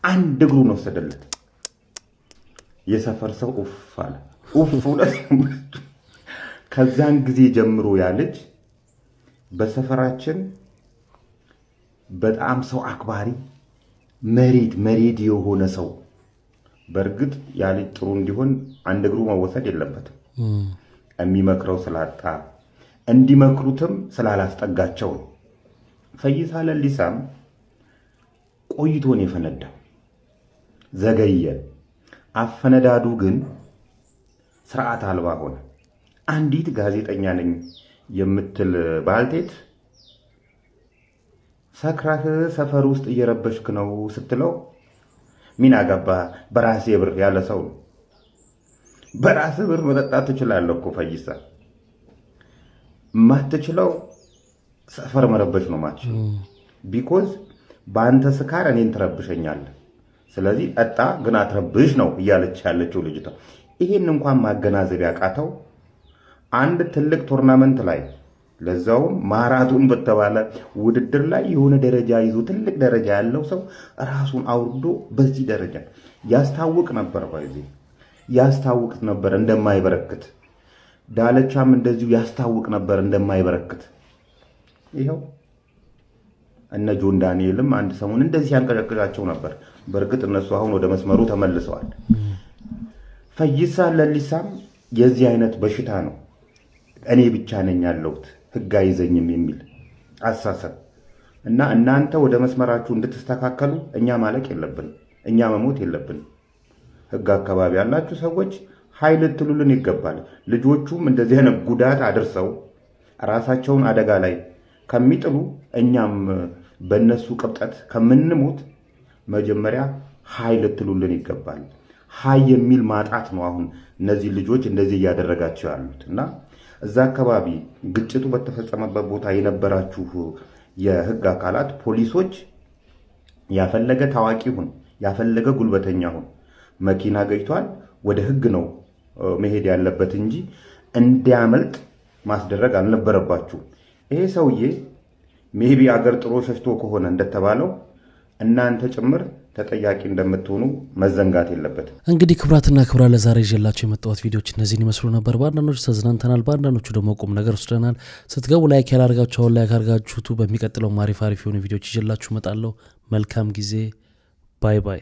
አንድ እግሩን ወሰደለት። የሰፈር ሰው ኡፍ አለ። ኡፍ ሁለት። ከዛን ጊዜ ጀምሮ ያ ልጅ በሰፈራችን በጣም ሰው አክባሪ መሬድ የሆነ ሰው። በእርግጥ ያ ልጅ ጥሩ እንዲሆን አንድ እግሩ መወሰድ የለበትም። የሚመክረው ስላጣ እንዲመክሩትም ስላላስጠጋቸው ነው። ፈይሳ ለሊሳም ቆይቶን የፈነዳው ዘገየ። አፈነዳዱ ግን ስርዓት አልባ ሆነ። አንዲት ጋዜጠኛ ነኝ የምትል ባልቴት ሰክራህ ሰፈር ውስጥ እየረበሽክ ነው ስትለው ምን አገባ በራሴ ብር ያለ ሰው ነው። በራሴ ብር መጠጣት ትችላለህ እኮ ፈይሳ። ማትችለው ሰፈር መረበሽ ነው ማች ቢኮዝ በአንተ ስካር እኔን ትረብሸኛለህ። ስለዚህ ጠጣ ግን አትረብሽ ነው እያለች ያለችው ልጅቷ። ይሄን እንኳን ማገናዘብ ያቃተው አንድ ትልቅ ቶርናመንት ላይ ለዛውም ማራቶን በተባለ ውድድር ላይ የሆነ ደረጃ ይዞ ትልቅ ደረጃ ያለው ሰው ራሱን አውርዶ በዚህ ደረጃ ያስታውቅ ነበር። ያስታውቅ ነበር እንደማይበረክት። ዳለቻም እንደዚሁ ያስታውቅ ነበር እንደማይበረክት። ይሄው እነ ጆን ዳንኤልም አንድ ሰሞን እንደዚህ ያንቀጨቅጫቸው ነበር። በእርግጥ እነሱ አሁን ወደ መስመሩ ተመልሰዋል። ፈይሳ ለሊሳም የዚህ አይነት በሽታ ነው። እኔ ብቻ ነኝ ያለሁት ህግ አይዘኝም የሚል አሳሰብ እና እናንተ ወደ መስመራችሁ እንድትስተካከሉ እኛ ማለቅ የለብንም፣ እኛ መሞት የለብንም። ህግ አካባቢ ያላችሁ ሰዎች ኃይል ትሉልን ይገባል። ልጆቹም እንደዚህ አይነት ጉዳት አድርሰው ራሳቸውን አደጋ ላይ ከሚጥሉ እኛም በእነሱ ቅብጠት ከምንሞት መጀመሪያ ኃይል ትሉልን ይገባል። ኃይ የሚል ማጣት ነው አሁን እነዚህ ልጆች እንደዚህ እያደረጋቸው ያሉት። እና እዛ አካባቢ ግጭቱ በተፈጸመበት ቦታ የነበራችሁ የህግ አካላት ፖሊሶች፣ ያፈለገ ታዋቂ ሁን፣ ያፈለገ ጉልበተኛ ሁን፣ መኪና ገጭቷል፣ ወደ ህግ ነው መሄድ ያለበት እንጂ እንዲያመልጥ ማስደረግ አልነበረባችሁ። ይሄ ሰውዬ ሜቢ አገር ጥሮ ሸሽቶ ከሆነ እንደተባለው እናንተ ጭምር ተጠያቂ እንደምትሆኑ መዘንጋት የለበትም። እንግዲህ ክብራትና ክብራ ለዛሬ ይዤላችሁ የመጣሁት ቪዲዮዎች እነዚህን ይመስሉ ነበር። በአንዳንዶቹ ተዝናንተናል፣ በአንዳንዶቹ ደግሞ ቁም ነገር ወስደናል። ስትገቡ ላይክ ያላርጋችሁ አሁን ላይክ አርጋችሁቱ። በሚቀጥለው አሪፍ የሆኑ ቪዲዮዎች ይዤላችሁ እመጣለሁ። መልካም ጊዜ። ባይ ባይ።